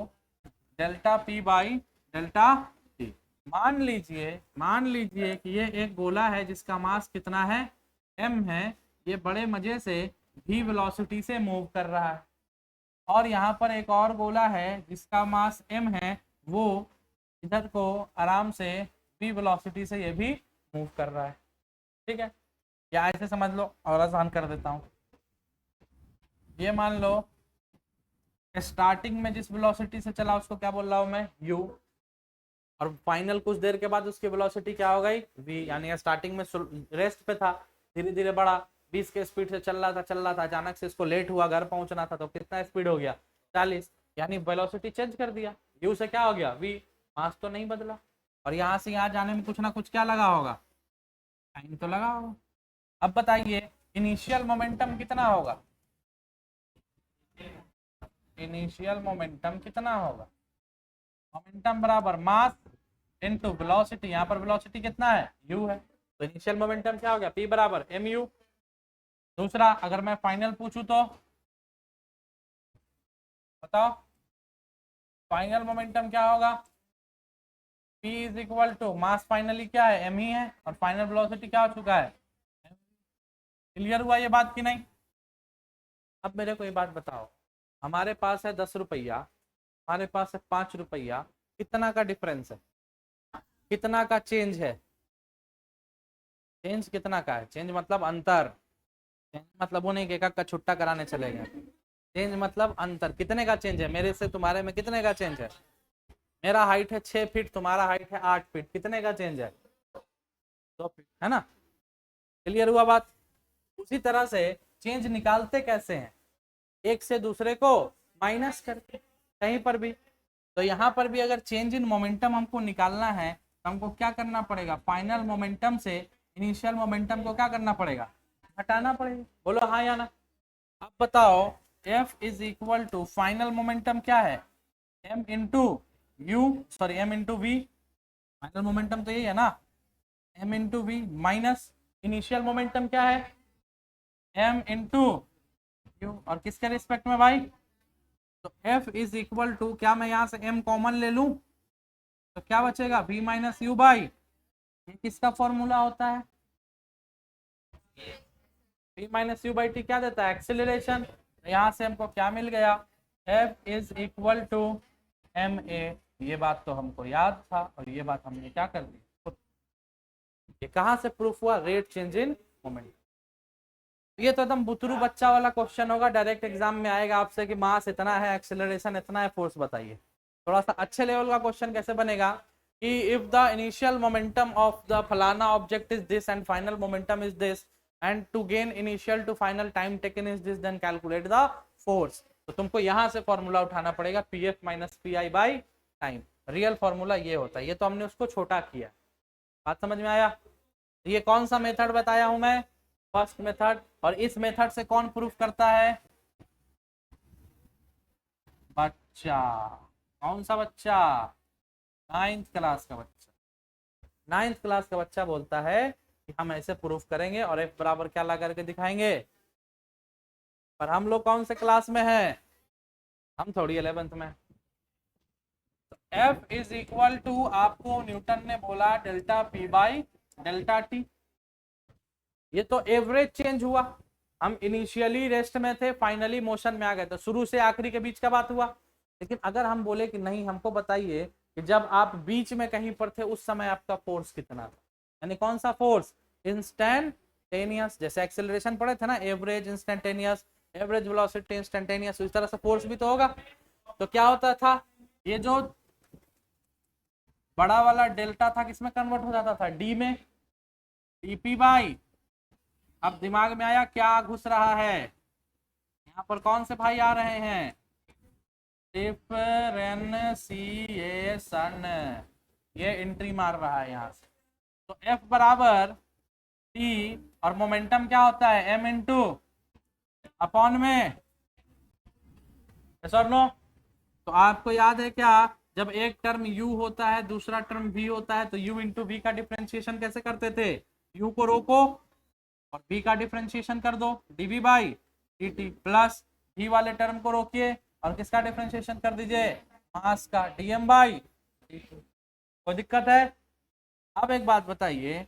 S1: delta P by delta T. मान लीजिए कि ये एक गोला है जिसका मास कितना है? m है। ये बड़े मजे से v वेलोसिटी से मूव कर रहा है, और यहाँ पर एक और गोला है जिसका मास m है, वो इधर को आराम से v वेलोसिटी से ये भी मूव कर रहा है। ठीक है, या ऐसे समझ लो, और आसान कर देता हूँ। ये मान लो स्टार्टिंग में जिस वेलोसिटी से चला उसको क्या बोल रहा हूँ मैं? u, और फाइनल कुछ देर के बाद उसकी वेलोसिटी क्या हो गई? v। यानी स्टार्टिंग में रेस्ट पे था, धीरे धीरे बढ़ा, 20 के स्पीड से चल रहा था, अचानक से इसको लेट हुआ, घर पहुंचना था, तो कितना स्पीड हो गया? 40। यानी वेलोसिटी चेंज कर दिया, u से क्या हो गया? v। मास तो नहीं बदला, और यहाँ से यहाँ जाने में कुछ ना कुछ क्या लगा होगा? टाइम तो लगा होगा। अब बताइए इनिशियल मोमेंटम कितना होगा? इनिशियल मोमेंटम कितना होगा? मोमेंटम बराबर मास इनटू वेलोसिटी। यहाँ पर वेलोसिटी कितना है? u है। तो इनिशियल मोमेंटम क्या हो गया? p बराबर mu। दूसरा, अगर मैं फाइनल पूछूं तो बताओ, फाइनल मोमेंटम क्या होगा? p is equal to mass finally क्या है? m ही है, और फाइनल वेलोसिटी क्या हो चुका है? क्लियर हुआ ये बात कि नहीं? अब मेरे को ये बात बताओ, हमारे पास है 10 रुपया, हमारे पास है 5 रुपया, कितना का डिफरेंस है? कितना का चेंज है? चेंज कितना का है? चेंज मतलब अंतर। चेंज मतलब वो नहीं कि एक का छुट्टा कराने चले गए। चेंज मतलब अंतर। कितने का चेंज है? मेरे से तुम्हारे में कितने का चेंज है? मेरा हाइट है 6 फीट, तुम्हारा हाइट है 8 फीट, कितने का चेंज है? 2 फीट, है ना? क्लियर हुआ बात? उसी तरह से चेंज निकालते कैसे हैं? एक से दूसरे को माइनस करके, कहीं पर भी। तो यहाँ पर भी अगर चेंज इन मोमेंटम हमको निकालना है तो हमको क्या करना पड़ेगा? फाइनल मोमेंटम से इनिशियल मोमेंटम को क्या करना पड़ेगा? हटाना पड़ेगा। बोलो हाँ या ना? अब बताओ, F is equal to final momentum क्या है? m into U, sorry m into V. Final momentum तो यही है ना, m into V, minus initial momentum क्या है? m इंटू यू, और किसके रिस्पेक्ट में भाई? तो F इज इक्वल टू, क्या मैं यहाँ से m कॉमन ले लूं तो क्या बचेगा? v माइनस यू बाई, ये किसका फॉर्मूला होता है? p minus you by T क्या देता है? एक्सेलरेशन। यहाँ से हमको क्या मिल गया? F is equal to M A. ये बात तो हमको याद था और ये बात हमने क्या कर दी? ये कहाँ से प्रूफ हुआ? Rate change in moment. ये तो एकदम बुतरू बच्चा वाला क्वेश्चन होगा, डायरेक्ट एग्जाम में आएगा आपसे कि मास इतना है, एक्सेलरेशन इतना है, फोर्स बताइए। थोड़ा सा अच्छे लेवल का क्वेश्चन कैसे बनेगा कि if the initial momentum of the फलाना object is this and final momentum is this and to gain initial to final time taken is this, then calculate the force. तो तुमको यहाँ से फॉर्मूला उठाना पड़ेगा P F minus P I by time. Real formula ये होता है। ये तो हमने उसको छोटा किया। बात समझ में आया? ये कौन सा मेथड बताया हूं मैं? First method. और इस मेथड से कौन प्रूफ करता है? बच्चा। कौन सा बच्चा? 9th क्लास का बच्चा। 9th क्लास का बच्चा बोलता है कि हम ऐसे प्रूफ करेंगे और एफ बराबर क्या ला करके दिखाएंगे। पर हम लोग कौन से क्लास में हैं? हम थोड़ी 11th में। तो एफ इज इक्वल टू, आपको न्यूटन ने बोला delta P by delta T. ये तो एवरेज चेंज हुआ। हम इनिशियली रेस्ट में थे, फाइनली मोशन में आ गए, तो शुरू से आखिरी के बीच का बात हुआ। लेकिन अगर हम बोले कि नहीं, हमको बताइए कि जब आप बीच में कहीं पर थे उस समय आपका फोर्स कितना था, यानी कौन सा फोर्स? इंस्टेंटेनियस। जैसे एक्सेलरेशन पढ़े थे ना, average, instantaneous, average velocity, instantaneous, इस तरह से फोर्स भी तो होगा। तो क्या होता था? ये जो बड़ा वाला डेल्टा था किसमें कन्वर्ट हो जाता था? डी में, डीपी बाई। अब दिमाग में आया क्या घुस रहा है? यहाँ पर कौन से भाई आ रहे हैं? डिफरेंशिएशन। ये एंट्री मार रहा है यहाँ से। तो F बराबर T और मोमेंटम क्या होता है? M इंटू अपॉन में, yes or no? तो आपको याद है क्या, जब एक टर्म u होता है दूसरा टर्म v होता है तो u इंटू v का डिफ्रेंशिएशन कैसे करते थे? u को रोको और v का डिफ्रेंशिएशन कर दो, dv by dt, plus v वाले टर्म को रोकिए और किसका डिफ्रेंशिएशन कर दीजिए? मास का, dm बाई dt। कोई दिक्कत है? अब एक बात बताइए,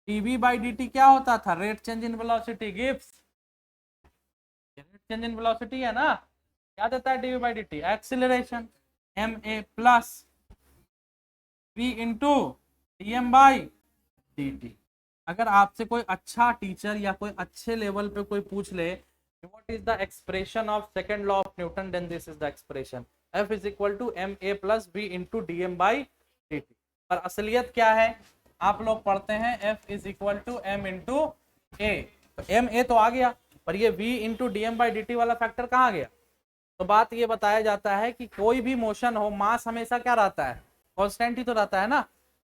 S1: dv बाई dt क्या होता था? Rate change in velocity gives, rate change in velocity है ना। क्या देता है dv by dt? Acceleration. ma plus v into dm by dt। अगर आपसे कोई अच्छा टीचर या कोई अच्छे लेवल पे कोई पूछ ले what is the expression of second law of Newton, then this is the expression, F is equal to ma plus v into dm by dt। पर असलियत क्या है? आप लोग पढ़ते हैं F is equal to m into a। तो ma तो आ गया, पर ये v into dm by dt वाला फैक्टर कहाँ गया? तो बात ये बताया जाता है कि कोई भी मोशन हो, मास हमेशा क्या रहता है? कांस्टेंट ही तो रहता है ना।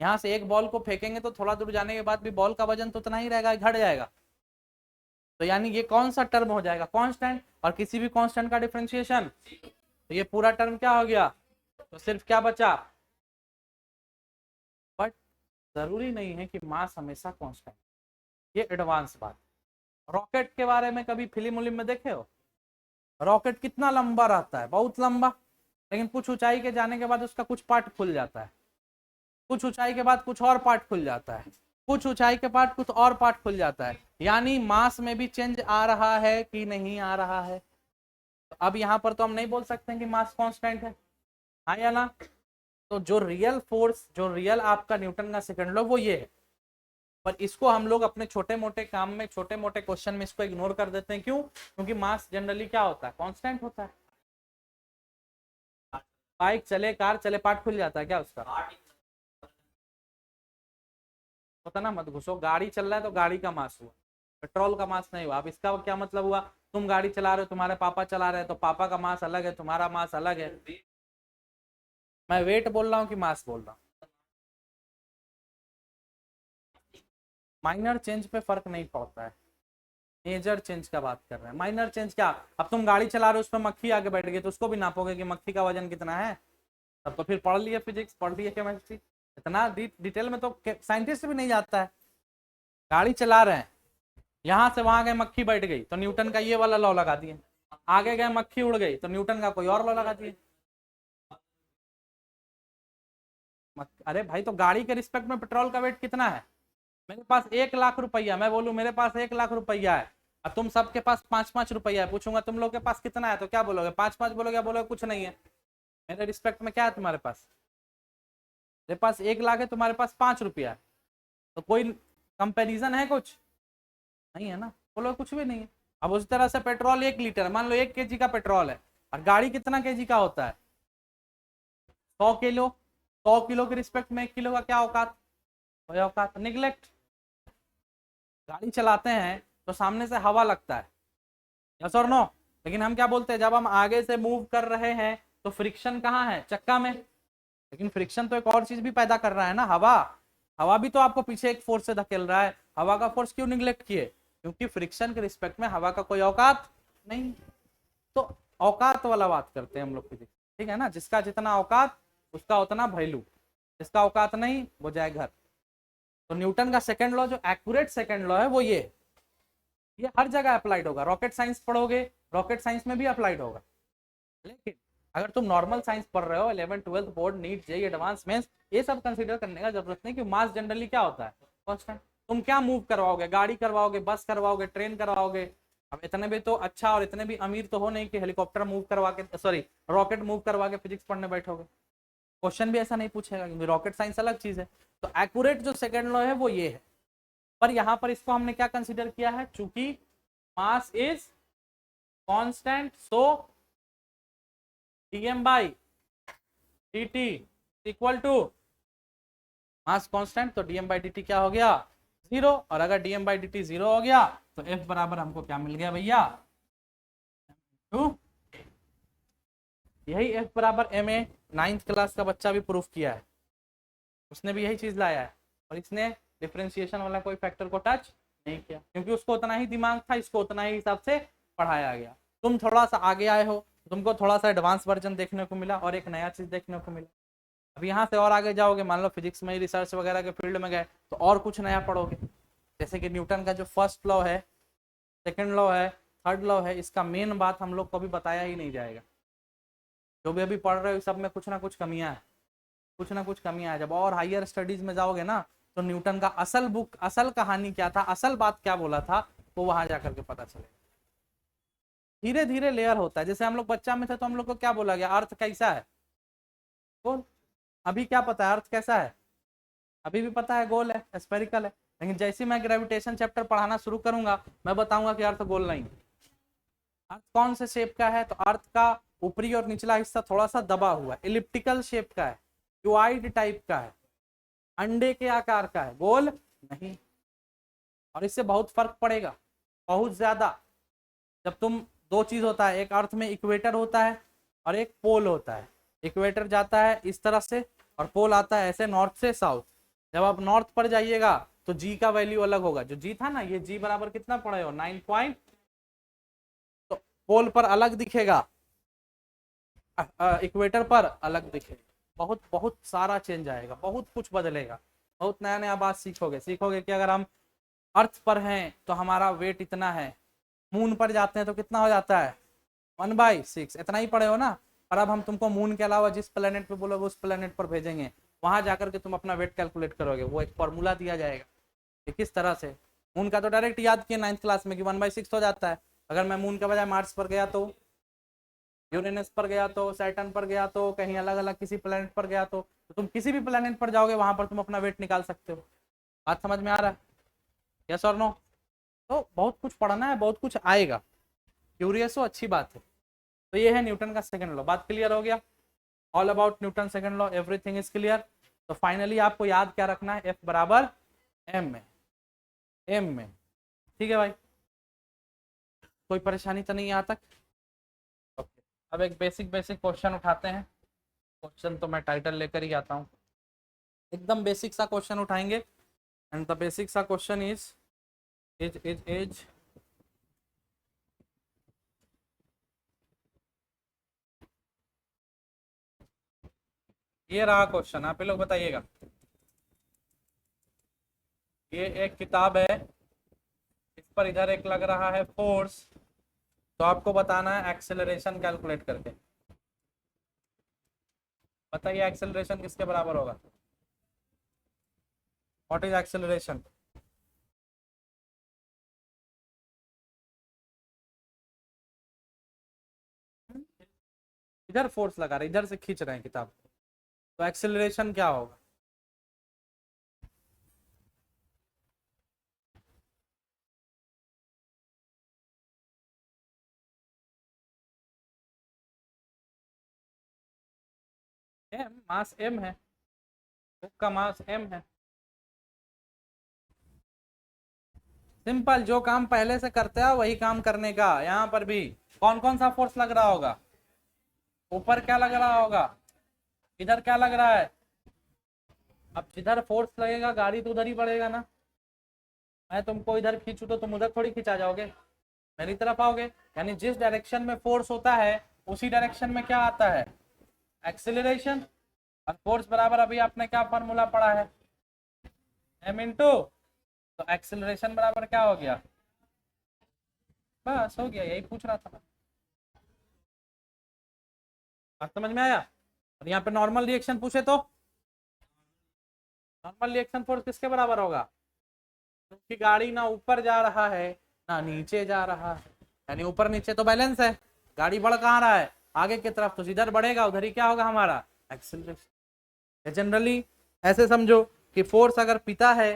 S1: यहाँ से एक बॉल को फेंकेंगे तो थोड़ा दूर जाने के बाद भी बॉल का वजन तो उतना ही रहेगा, घट जाएगा। तो यानी ये कौन सा टर्म हो जाएगा? कांस्टेंट। और किसी भी कांस्टेंट का डिफरेंशिएशन, तो ये पूरा टर्म क्या हो गया? तो सिर्फ क्या बचा? बट जरूरी नहीं है कि मास हमेशा कांस्टेंट। ये एडवांस बात। रॉकेट के बारे में कभी फिल्म उलिम में देखे हो? रॉकेट कितना लंबा रहता है? बहुत लंबा। लेकिन कुछ ऊंचाई के जाने के बाद उसका कुछ पार्ट खुल जाता है, कुछ ऊंचाई के बाद कुछ और पार्ट खुल जाता है, कुछ ऊंचाई के बाद कुछ और पार्ट खुल जाता है। यानी मास में भी चेंज आ रहा है कि नहीं आ रहा है? तो अब यहाँ पर तो हम नहीं बोल सकते हैं कि मास कांस्टेंट है, हाँ या ना? तो जो रियल फोर्स, जो रियल आपका न्यूटन का सेकंड लॉ वो ये है। पर इसको हम लोग अपने छोटे मोटे काम में, छोटे मोटे क्वेश्चन में इसको इग्नोर कर देते हैं। क्यों? क्योंकि मास जनरली क्या होता है? कांस्टेंट होता है। बाइक चले, कार चले, पार्ट खुल जाता है क्या उसका? होता ना, मत घुसो। गाड़ी चल रहा है तो गाड़ी का मास हुआ, पेट्रोल का मास नहीं हुआ। अब इसका क्या मतलब हुआ? तुम गाड़ी चला रहे हो, तुम्हारे पापा चला रहे हैं, तो पापा का मास अलग है, तुम्हारा मास अलग है। मैं वेट बोल रहा हूँ कि मास बोल रहा हूँ? माइनर चेंज पे फर्क नहीं पड़ता है, मेजर चेंज का बात कर रहे हैं। माइनर चेंज क्या? अब तुम गाड़ी चला रहे हो, उस पर मक्खी आके बैठ गई तो उसको भी नापोगे कि मक्खी का वजन कितना है? तब तो फिर पढ़ लिए फिजिक्स, पढ़ लिए केमिस्ट्री। इतना डिटेल में तो साइंटिस्ट भी नहीं जाता है। गाड़ी चला रहे हैं, यहाँ से वहां गए, मक्खी बैठ गई तो न्यूटन का ये वाला लॉ लगा दिए। आगे गए, मक्खी उड़ गई तो न्यूटन का कोई और लॉ लगा दिए। अरे भाई, तो गाड़ी के रिस्पेक्ट में पेट्रोल का वेट कितना है? मेरे पास 1 लाख रुपया, मैं बोलूं मेरे पास 1 लाख रुपया है, अब तुम सबके पास 5-5 रुपया है, पूछूंगा तुम लोग के पास कितना है तो क्या बोलोगे? 5-5 बोलोगे या बोलोगे कुछ नहीं है? मेरे रिस्पेक्ट में क्या है तुम्हारे पास? मेरे पास 1 लाख है, तुम्हारे पास 5 रुपया है, तो कोई कंपैरिजन है कुछ? नहीं है ना, बोलो कुछ भी नहीं है। अब उस तरह से पेट्रोल 1 लीटर, मान लो 1 kg का पेट्रोल है, और गाड़ी कितना kg का होता है? 100 किलो। 100 किलो के रिस्पेक्ट में 1 किलो का क्या औकात? कोई औकात? निगलेक्ट। गाड़ी चलाते हैं तो सामने से हवा लगता है, यस और नो? लेकिन हम क्या बोलते हैं, जब हम आगे से मूव कर रहे हैं तो फ्रिक्शन कहाँ है? चक्का में। लेकिन फ्रिक्शन तो एक और चीज भी पैदा कर रहा है ना, हवा। हवा भी तो आपको पीछे एक फोर्स से धकेल रहा है। हवा का फोर्स क्यों निगलेक्ट किए? क्योंकि फ्रिक्शन के रिस्पेक्ट में हवा का कोई औकात नहीं। तो औकात वाला बात करते हैं हम लोग फिजिक्स, ठीक है ना? जिसका जितना औकात उसका उतना वैल्यू, जिसका औकात नहीं वो जाए घर। तो न्यूटन का सेकंड लॉ, जो एक्यूरेट सेकंड लॉ है, वो ये हर जगह अप्लाइड होगा। रॉकेट साइंस पढ़ोगे, रॉकेट साइंस में भी अप्लाइड होगा। लेकिन अगर तुम नॉर्मल साइंस पढ़ रहे हो, 11th 12th board, NEET, JEE advance mains, ये सब कंसीडर करने का जरूरत नहीं कि मास जनरली क्या होता है? कांस्टेंट। तुम क्या मूव करवाओगे? गाड़ी करवाओगे, बस करवाओगे, ट्रेन करवाओगे? अब इतने भी तो अच्छा और इतने भी अमीर तो हो नहीं कि हेलीकॉप्टर मूव करवा के, सॉरी, रॉकेट मूव करवा के फिजिक्स पढ़ने बैठोगे। क्वेश्चन भी ऐसा नहीं पूछेगा, क्योंकि रॉकेट साइंस अलग चीज है। तो एक्यूरेट जो सेकंड लॉ है वो ये है। पर यहां पर इसको हमने क्या कंसीडर किया है? चूंकि mass is constant, so dm by dt equal to mass constant, तो dm बाई dt क्या हो गया? 0। और अगर dm बाई dt 0 हो गया तो f बराबर हमको क्या मिल गया भैया? यही f बराबर ma 9th क्लास का बच्चा भी प्रूफ किया है, उसने भी यही चीज लाया है। और इसने डिफरेंशिएशन वाला कोई फैक्टर को टच नहीं किया, क्योंकि उसको उतना ही दिमाग था, इसको उतना ही हिसाब से पढ़ाया गया। तुम थोड़ा सा आगे आए हो, तुमको थोड़ा सा एडवांस वर्जन देखने को मिला और एक नया चीज देखने को मिला। अब यहाँ से और आगे जाओगे, मान लो फिजिक्स में रिसर्च वगैरह के फील्ड में गए तो और कुछ नया पढ़ोगे। जैसे कि न्यूटन का जो फर्स्ट लॉ है, सेकंड लॉ है, थर्ड लॉ है, इसका मेन बात हम लोग को अभी बताया ही नहीं जाएगा। जो भी अभी पढ़ रहे हो सब में कुछ ना कुछ कमियां है, कुछ ना कुछ कमियां है। जब और हायर स्टडीज में जाओगे ना, तो न्यूटन का असल बुक, असल कहानी क्या था, असल बात क्या बोला था, वो वहां जाकर के पता चलेगा। धीरे धीरे लेयर होता है। जैसे हम लोग बच्चा में थे तो हम लोग को क्या बोला गया? अर्थ कैसा है? गोल। अभी क्या पता है अर्थ कैसा है? अभी भी पता है गोल है, स्फेरिकल है। लेकिन जैसे मैं ग्रेविटेशन चैप्टर पढ़ाना शुरू करूंगा, मैं बताऊंगा कि अर्थ गोल नहीं। अर्थ कौन से शेप का है? तो अर्थ का ऊपरी और निचला हिस्सा थोड़ा सा दबा हुआ है, इलिप्टिकल शेप का है, क्यूआइड टाइप का है, अंडे के आकार का है, गोल नहीं। और इससे बहुत फर्क पड़ेगा, बहुत ज्यादा। जब तुम, दो चीज होता है, एक अर्थ में इक्वेटर होता है और एक पोल होता है। इक्वेटर जाता है इस तरह से और पोल आता है ऐसे, नॉर्थ से साउथ। जब आप नॉर्थ पर जाइएगा तो जी का वैल्यू अलग होगा। जो जी था ना, ये जी बराबर कितना पड़े हो? 9 तो पोल पर अलग दिखेगा, इक्वेटर पर अलग दिखेगा। बहुत बहुत सारा चेंज आएगा, बहुत कुछ बदलेगा, बहुत नया नया बात सीखोगे। सीखोगे कि अगर हम अर्थ पर हैं तो हमारा वेट इतना है, मून पर जाते हैं तो कितना हो जाता है? 1/6। इतना ही पढ़े हो ना। और अब हम तुमको मून के अलावा जिस प्लेनेट पे बोलोगे उस प्लेनेट पर भेजेंगे, वहां जाकर के तुम अपना वेट कैलकुलेट करोगे, वो एक फॉर्मूला दिया जाएगा कि किस तरह से। मून का तो डायरेक्ट याद किया 9th क्लास में कि 1/6 हो जाता है। अगर मैं मून के बजाय मार्स पर गया तो, यूरेनस पर गया तो, सैटर्न पर गया तो, कहीं अलग अलग किसी प्लेनेट पर गया तो तुम किसी भी प्लेनेट पर जाओगे, वहां पर तुम अपना वेट निकाल सकते हो। बात समझ में आ रहा है? यस और नो? तो बहुत कुछ पढ़ना है, बहुत कुछ आएगा। क्यूरियस हो, अच्छी बात है। तो ये है न्यूटन का सेकंड लॉ। बात क्लियर हो गया? All about Newton second law, everything is clear. तो फाइनली आपको याद क्या रखना है? एफ बराबर एम में, एम में। ठीक है भाई, कोई परेशानी तो नहीं यहाँ तक? ओके, अब एक बेसिक बेसिक क्वेश्चन उठाते हैं। क्वेश्चन तो मैं टाइटल लेकर ही आता हूँ। एकदम बेसिक सा क्वेश्चन उठाएंगे। एंड द बेसिक सा क्वेश्चन इज ये रहा क्वेश्चन, आप लोग बताइएगा। ये एक किताब है, इस पर इधर एक लग रहा है फोर्स, तो आपको बताना है एक्सेलरेशन कैलकुलेट करके। बताइए एक्सेलरेशन किसके बराबर होगा? What is acceleration? इधर फोर्स लगा रहे, इधर से खींच रहे हैं किताब, तो एक्सेलरेशन क्या होगा? एम, मास एम है, बुक का मास एम है। सिंपल, जो काम पहले से करते हैं वही काम करने का। यहाँ पर भी कौन कौन सा फोर्स लग रहा होगा? ऊपर क्या लग रहा होगा, इधर क्या लग रहा है? अब जिधर फोर्स लगेगा गाड़ी तो उधर ही बढ़ेगा ना। मैं तुमको इधर खींचू तो तुम उधर थोड़ी खींचा जाओगे, मेरी तरफ आओगे। यानी जिस डायरेक्शन में फोर्स होता है उसी डायरेक्शन में क्या आता है? एक्सेलरेशन। और फोर्स बराबर अभी आपने क्या फॉर्मूला पढ़ा है? एम इंटू, तो एक्सेलरेशन बराबर क्या हो गया? बस हो गया, यही पूछ रहा था मैं। बात समझ में आया? और यहाँ पे नॉर्मल रिएक्शन पूछे तो नॉर्मल रिएक्शन फोर्स किसके बराबर होगा? क्योंकि गाड़ी ना ऊपर जा रहा है ना नीचे जा रहा है, यानी ऊपर नीचे तो बैलेंस है। गाड़ी बढ़ कहाँ रहा है? आगे की तरफ, तो जिधर बढ़ेगा उधर ही क्या होगा हमारा? एक्सेलरेशन। जनरली ऐसे समझो कि फोर्स अगर पिता है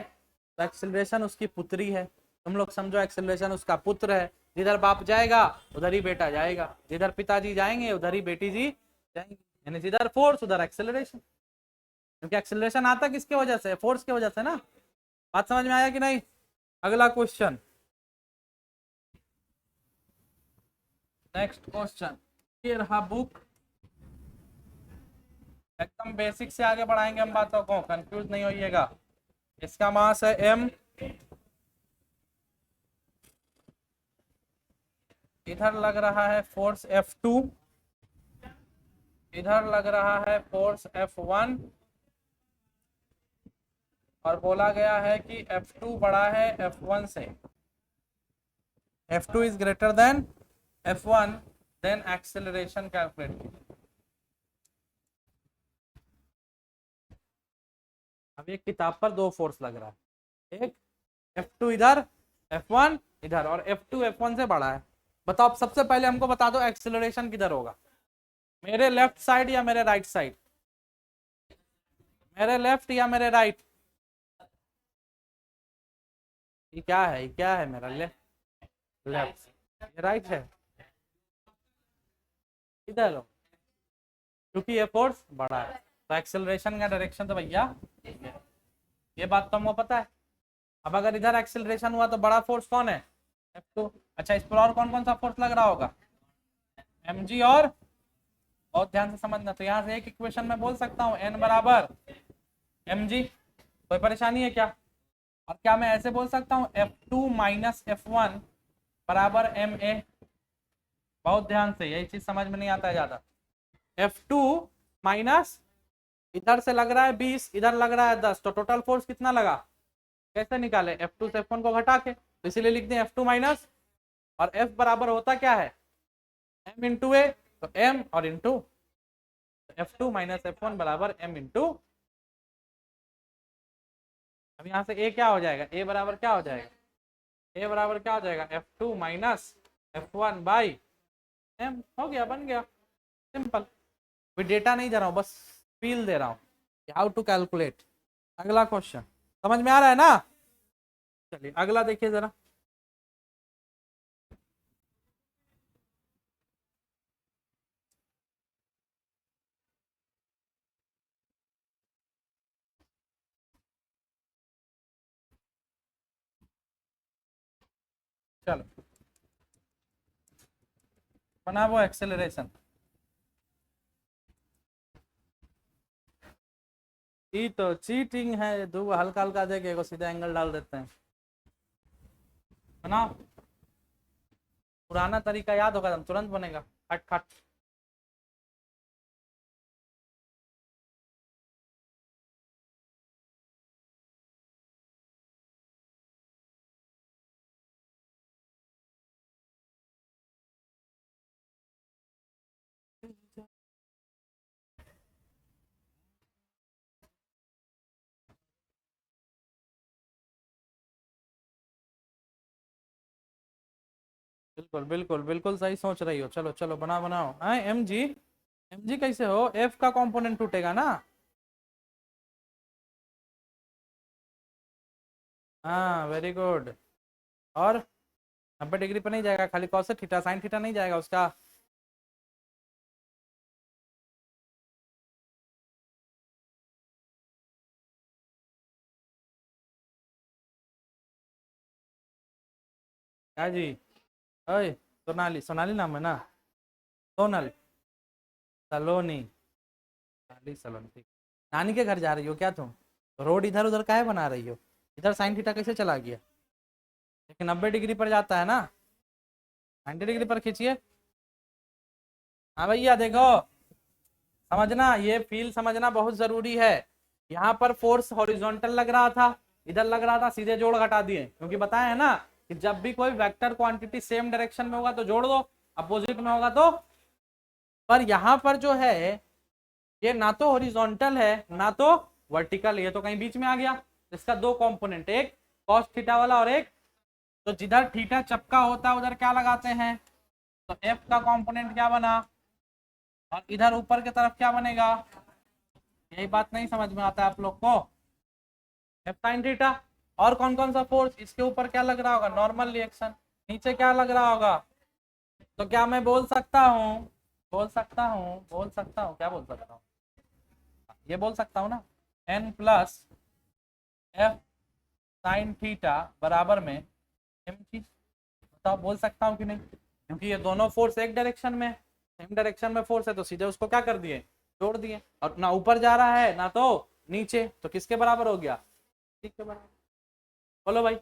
S1: तो एक्सेलरेशन उसकी पुत्री है। तुम लोग समझो एक्सेलरेशन उसका पुत्र है। जिधर बाप जाएगा उधर ही बेटा जाएगा, जिधर पिताजी जाएंगे उधर ही बेटी जी जाएंगे। यानी जिधर फोर्स उधर एक्सेलरेशन। क्योंकि एक्सेलरेशन आता किसके वजह से? फोर्स की वजह से ना। बात समझ में आया कि नहीं? अगला क्वेश्चन, नेक्स्ट क्वेश्चन, ये रहा बुक। एकदम बेसिक से आगे बढ़ाएंगे हम बातों को, कंफ्यूज नहीं होइएगा। इसका मास है m, इधर लग रहा है फोर्स F2, इधर लग रहा है फोर्स F1, और बोला गया है कि F2 बड़ा है F1 से। F2 is greater than F1, then acceleration calculate कीजिए। अब ये किताब पर दो फोर्स लग रहा है, एक F2 इधर, F1 इधर, और F2 F1 से बड़ा है। बताओ, अब सबसे पहले हमको बता दो एक्सेलरेशन किधर होगा? मेरे लेफ्ट साइड या मेरे राइट साइड? मेरे लेफ्ट या मेरे राइट? ये क्या है, ये क्या है मेरा लेफ्ट? लेफ्ट, ये राइट है। इधर हो, क्योंकि ये फोर्स बड़ा है तो एक्सेलरेशन का डायरेक्शन तो भैया ये बात तो हमको पता है। अब अगर इधर एक्सेलरेशन हुआ तो बड़ा फोर्स कौन है? F2। अच्छा, इस पर और कौन कौन सा फोर्स लग रहा होगा? mg, और बहुत ध्यान से समझना। तो यहाँ से एक इक्वेशन में बोल सकता हूँ n बराबर mg, कोई परेशानी है क्या? और क्या मैं ऐसे बोल सकता हूँ F2 माइनस F1 बराबर ma? बहुत ध्यान से, यही चीज समझ में नहीं आता है ज्यादा। F2 माइनस, इधर से लग रहा है 20, इधर लग रहा है 10, तो टोटल फोर्स कितना लगा? कैसे निकाले? F2 से F1 को घटा के, तो इसीलिए लिख दें F2 माइनस, और F बराबर होता क्या है? m इंटू ए, तो m और इंटू F2 माइनस F1 बराबर m इंटू। अब यहाँ से a क्या हो जाएगा? a बराबर क्या हो जाएगा? a बराबर क्या हो जाएगा? F2 minus F1 by m। हो गया, बन गया, सिंपल। भी डेटा नहीं दे रहा हूँ, बस फील दे रहा हूँ हाउ टू कैलकुलेट। अगला क्वेश्चन समझ में आ रहा है ना? चलिए अगला देखिए जरा। चलो, बना वो एक्सेलरेशन। ये तो चीटिंग है, दो हल्का हल्का देके को सीधा एंगल डाल देते हैं। बनाओ, पुराना तरीका याद होगा, तुरंत बनेगा, खट खट। बिल्कुल बिल्कुल बिल्कुल सही सोच रही हो। चलो चलो बनाओ बनाओ। हाँ mg, mg कैसे हो, f का कंपोनेंट टूटेगा ना। हाँ वेरी गुड। और 90 डिग्री पर नहीं जाएगा, खाली कॉस थीटा साइन थीटा नहीं जाएगा उसका। क्या जी। ओए सोनाली, सोनाली नाम है ना। सोनल, सलोनी, सोनाली सलोनी ठीक। नानी के घर जा रही हो क्या तुम? रोड इधर उधर काहे बना रही हो? इधर साइन थीटा कैसे चला गया? लेकिन 90 डिग्री पर जाता है ना, 90 डिग्री पर खींचिए। हाँ भैया देखो, समझना, ये फील समझना बहुत जरूरी है। यहाँ पर फोर्स हॉरिजॉन्टल लग रहा था, इधर लग रहा था, सीधे जोड़ घटा दिए, क्योंकि बताया है ना कि जब भी कोई वेक्टर क्वांटिटी सेम डायरेक्शन में होगा तो जोड़ दो, अपोजिट में होगा तो। पर यहाँ पर जो है ये ना तो हॉरिजॉन्टल है ना तो वर्टिकल, ये तो कहीं बीच में आ गया। इसका दो कंपोनेंट, एक कॉस थीटा वाला और एक, तो जिधर थीटा चपका होता है उधर क्या लगाते हैं, तो एफ का कंपोनेंट क्या बना, और इधर ऊपर की तरफ क्या बनेगा। यही बात नहीं समझ में आता है आप लोग को। F sine theta. और कौन कौन सा फोर्स इसके ऊपर क्या लग रहा होगा, नॉर्मल रिएक्शन। नीचे क्या लग रहा होगा, तो क्या मैं बोल सकता हूँ, क्या बोल सकता हूँ, ये बोल सकता हूँ ना, N plus F sine theta बराबर में एम जी। बताओ बोल सकता हूँ कि नहीं, क्योंकि ये दोनों फोर्स एक डायरेक्शन में, सेम डायरेक्शन में फोर्स है, तो सीधे उसको क्या कर दिए, जोड़ दिए। और ना ऊपर जा रहा है ना तो नीचे, तो किसके बराबर हो गया, ठीक के बराबर। बोलो भाई।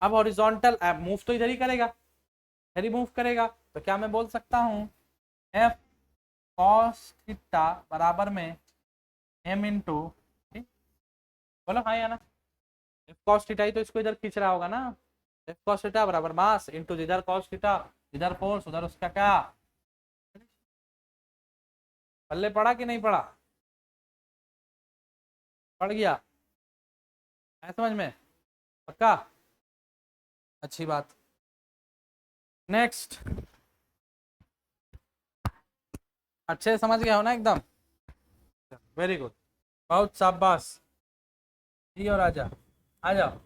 S1: अब हॉरिजॉन्टल मूव तो इधर ही करेगा, इधर ही मूव करेगा, तो क्या मैं बोल सकता हूँ एफ कॉस थीटा बराबर में एम इंटू, बोलो हाँ या ना। एफ कॉस थीटा ही तो इसको इधर खींच रहा होगा ना। एफ कॉस थीटा बराबर मास इंटू जिधर कॉस थीटा, जिधर फोर्स उधर उसका क्या, पल्ले पड़ा कि नहीं पड़ा, पड़ गया, है समझ में, पक्का, अच्छी बात। नेक्स्ट, अच्छे से समझ गया हो ना एकदम, वेरी गुड, बहुत शाबाश। जी और आजा, आ जाओ।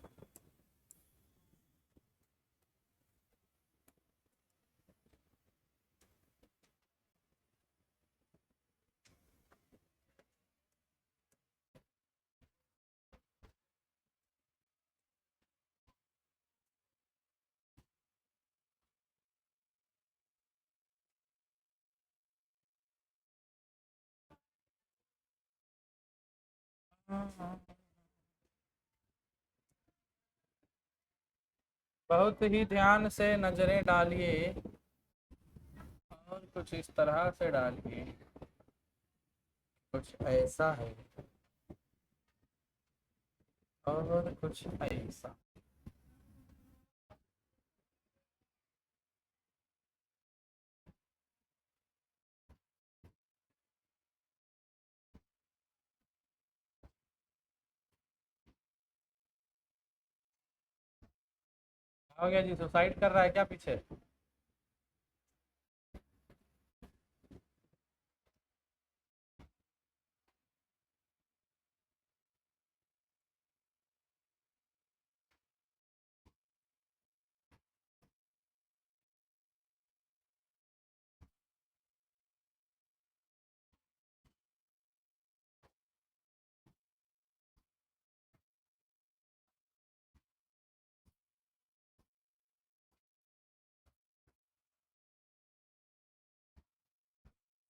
S1: बहुत ही ध्यान से नजरें डालिए और कुछ इस तरह से डालिए, कुछ ऐसा है और कुछ ऐसा। हो गया जी, सुसाइड कर रहा है क्या पीछे।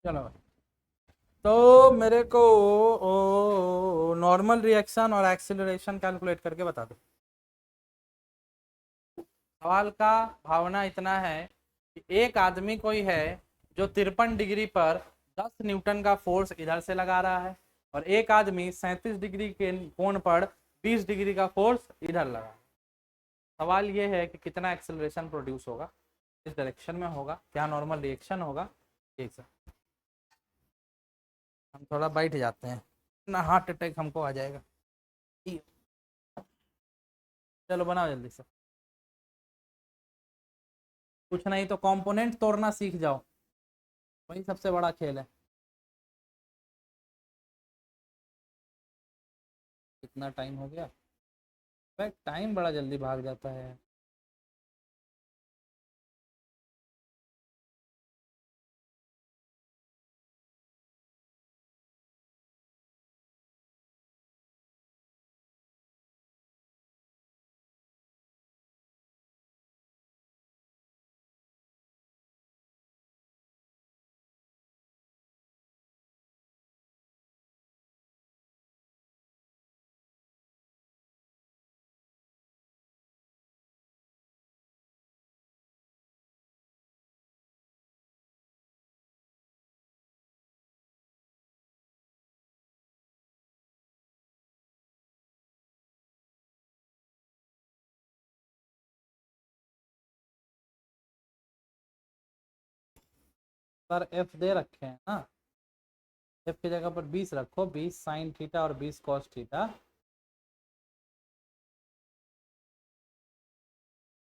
S1: चलो, तो मेरे को नॉर्मल रिएक्शन और एक्सीलरेशन कैलकुलेट करके बता दो। सवाल का भावना इतना है कि एक आदमी कोई है जो 53 डिग्री पर 10 न्यूटन का फोर्स इधर से लगा रहा है, और एक आदमी 37 डिग्री के कोण पर 20 डिग्री का फोर्स इधर लगा। सवाल ये है कि कितना एक्सेलरेशन प्रोड्यूस होगा, इस डायरेक्शन में होगा, क्या नॉर्मल रिएक्शन होगा, एक सर। हम थोड़ा बैठ जाते हैं ना, हार्ट अटैक हमको आ जाएगा। चलो बनाओ जल्दी से, कुछ नहीं तो कंपोनेंट तोड़ना सीख जाओ, वही सबसे बड़ा खेल है। कितना टाइम हो गया भाई, टाइम बड़ा जल्दी भाग जाता है। सर एफ दे रखे हैं ना, एफ की जगह पर 20 रखो, 20 साइन थीटा और 20 कॉस थीटा।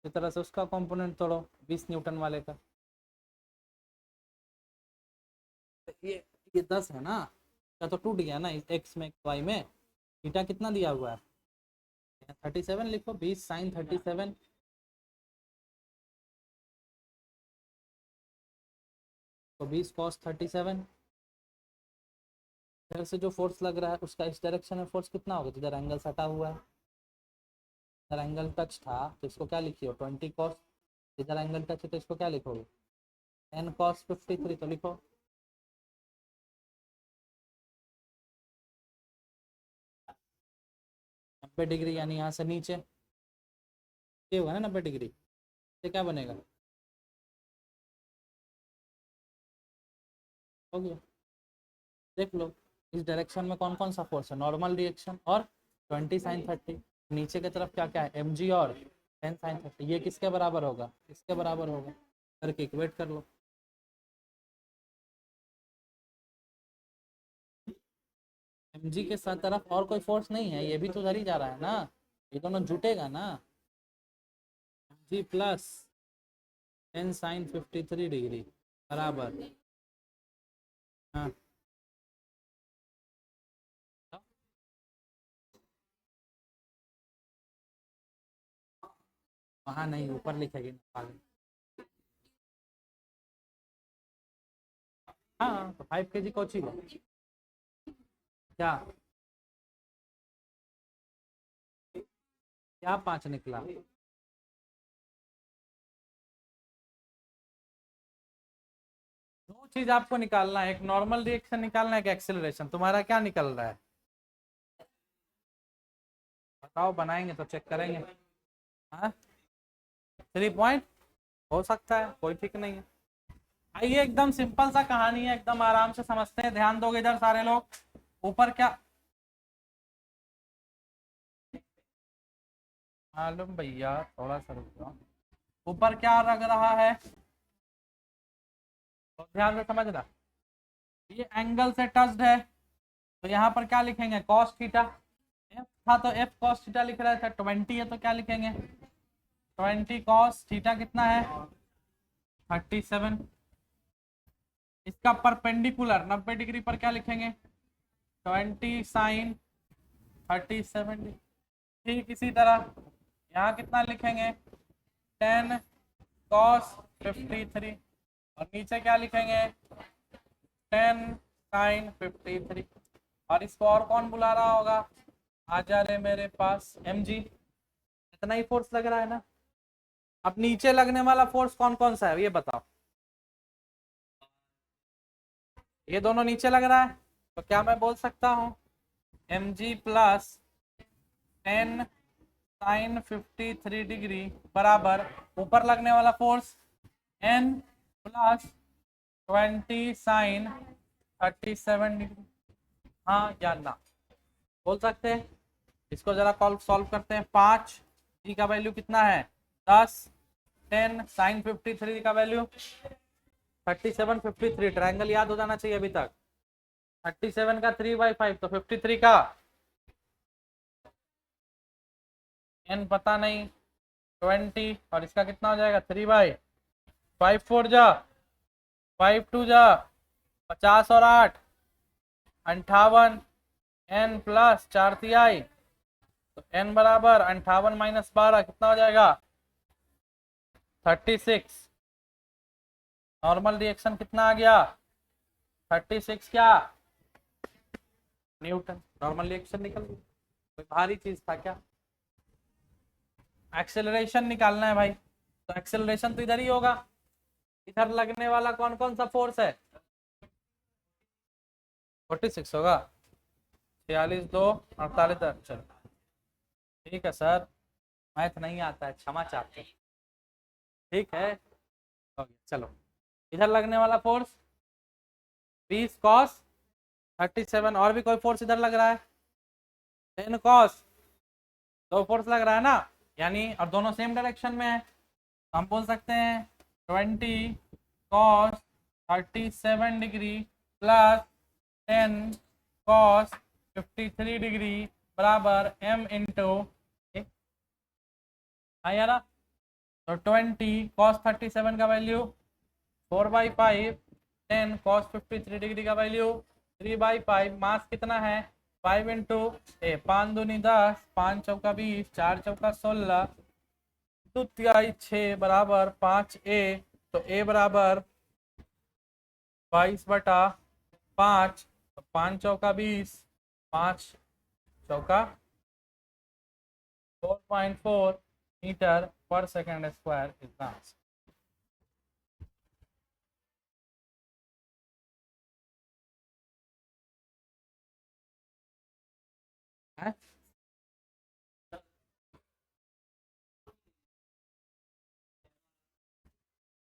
S1: इस तरह से उसका कंपोनेंट तोड़ो 20 न्यूटन वाले का। ये 10 है ना, क्या तो टूट गया ना एक्स में वाई में। थीटा कितना दिया हुआ है 37 लिखो, 20 साइन 37 तो 20 कॉस 37। इधर से जो फोर्स लग रहा है उसका इस डायरेक्शन में फोर्स कितना होगा, जिधर एंगल सटा हुआ है, इधर एंगल टच था तो इसको क्या लिखियो 20 कॉस, इधर एंगल टच है तो इसको क्या लिखोगे 10 कॉस 53 तो लिखो। नब्बे डिग्री यानी यहाँ से नीचे ये होगा ना 90 डिग्री, ये क्या बनेगा हो गया। देख लो इस डायरेक्शन में कौन कौन सा फोर्स है, नॉर्मल रिएक्शन और 20 साइन 30। नीचे की तरफ क्या क्या है एम जी और 10 साइन 30, ये किसके बराबर होगा इसके बराबर होगा, करके इक्वेट कर लो। एम जी के साथ तरफ और कोई फोर्स नहीं है, ये भी तो उधर ही जा रहा है ना, ये दोनों जुटेगा ना। जी प्लस 10 साइन 53 डिग्री बराबर, हाँ वहाँ नहीं ऊपर लिखेगी पागल। हाँ तो 5 kg कोची लो क्या, क्या 5 निकला, दो चीज आपको निकालना है, एक नॉर्मल रिएक्शन निकालना है, एक एक्सेलरेशन। तुम्हारा क्या निकल रहा है बताओ, बनाएंगे तो चेक करेंगे। हाँ 3 पॉइंट हो सकता है, कोई ठीक नहीं है। आइए एकदम सिंपल सा कहानी है, एकदम आराम से समझते हैं, ध्यान दोगे इधर सारे लोग। ऊपर क्या मालूम भैया, थोड़ा सा रुक जाओ। ऊपर क्या लग रहा है तो ध्यान से समझना, ये एंगल से टच्ड है तो यहाँ पर क्या लिखेंगे कॉस थीटा। एफ था तो एफ कॉस थीटा लिख रहा था, 20 है तो क्या लिखेंगे 20 कॉस थीटा कितना है 37। इसका परपेंडिकुलर 90 डिग्री पर क्या लिखेंगे 20 साइन 37। ठीक इसी तरह यहाँ कितना लिखेंगे 10 कॉस 53 और नीचे क्या लिखेंगे 10 साइन 53। और इसको और कौन बुला रहा होगा, आ जा रहे मेरे पास एम जी। इतना ही फोर्स लग रहा है ना। अब नीचे लगने वाला फोर्स कौन कौन सा है ये बताओ, ये दोनों नीचे लग रहा है तो क्या मैं बोल सकता हूँ M G plus 10 sine 53 degree बराबर ऊपर लगने वाला force N plus 20 sine 37 degree. हाँ या ना बोल सकते हैं। इसको जरा सॉल्व करते हैं। 5 जी का वैल्यू कितना है 10, 10 साइन 53 का वैल्यू 37 53, ट्रायंगल याद हो जाना चाहिए अभी तक। 37 का 3/5 तो 53 का n पता नहीं 20 और इसका कितना हो जाएगा 3/5 4 जा 5 2 जा 50 और 8 58 n प्लस 4 तिहाई तो n बराबर 58 माइनस 12 कितना हो जाएगा 36। नॉर्मल रिएक्शन कितना आ गया 36 क्या न्यूटन। नॉर्मल रिएक्शन निकल गई। कोई भारी चीज था क्या। एक्सेलरेशन निकालना है भाई, तो एक्सेलरेशन तो इधर ही होगा। इधर लगने वाला कौन कौन सा फोर्स है 46 होगा। 46 2 48 चलो ठीक है सर, मैथ नहीं आता है क्षमा चाहते हैं। ठीक है हो गया। चलो इधर लगने वाला फोर्स 20 कॉस 37 और भी कोई फोर्स इधर लग रहा है 10 कॉस, दो फोर्स लग रहा है ना, यानी और दोनों सेम डायरेक्शन में है। तो हम बोल सकते हैं 20 cos 37 degree plus 10 cos 53 degree बराबर m इंटू आया ना। तो 20 कॉस 37 का वैल्यू 4/5, 10 कॉस 53 डिग्री का वैल्यू 3/5, मास कितना है 5 इंटू 5 दूनी 10, 5 चौका 20, 4 चौका 16, 2 तिहाई 6 बराबर 5a। तो a बराबर 22/5, तो 5 चौका 20, 5 चौका 4.4 मीटर पर सेकेंड स्क्वायर इतना है।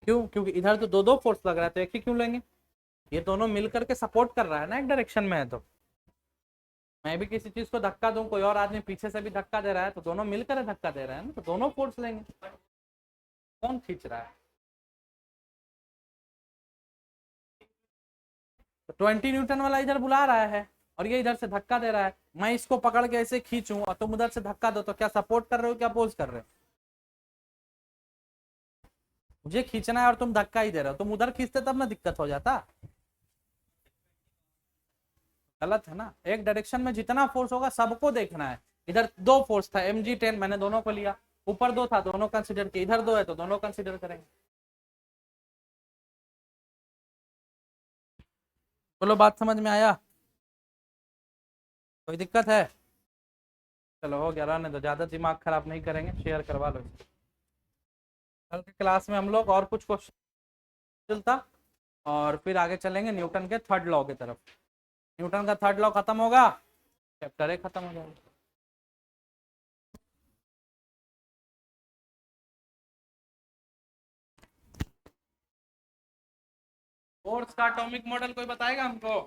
S1: क्यों, क्योंकि इधर तो दो दो फोर्स लग रहा है तो एक ही क्यों लेंगे, ये दोनों मिलकर के सपोर्ट कर रहा है ना एक डायरेक्शन में है। तो मैं भी किसी चीज को धक्का दूं, कोई और आदमी पीछे से भी धक्का दे रहा है, तो दोनों मिलकर धक्का दे रहे हैं ना, तो दोनों फोर्स लेंगे। कौन खींच रहा है, तो 20 न्यूटन वाला इधर बुला रहा है और ये इधर से धक्का दे रहा है। मैं इसको पकड़ के ऐसे खींचूं और तुम उधर से धक्का दो, तो क्या सपोर्ट कर रहे हो क्या अपोज कर रहे हो। मुझे खींचना है और तुम धक्का ही दे रहे हो, तुम उधर खींचते तब ना दिक्कत हो जाता। गलत है ना, एक डायरेक्शन में जितना फोर्स होगा सबको देखना है। इधर दो फोर्स था mg10, मैंने दोनों को लिया, ऊपर दो था दोनों कंसीडर किए, इधर दो है तो दोनों कंसीडर करेंगे। बोलो बात समझ में आया, कोई दिक्कत है। चलो हो गया, रहने दो, ज्यादा दिमाग खराब नहीं करेंगे, शेयर करवा लो। कल के क्लास में हम लोग और कुछ क्वेश्चन चलता और फिर आगे चलेंगे न्यूटन के थर्ड लॉ की तरफ। न्यूटन का थर्ड लॉ खत्म होगा, चैप्टर 1 खत्म हो जाएगा। फोर्स का एटॉमिक मॉडल कोई बताएगा हमको।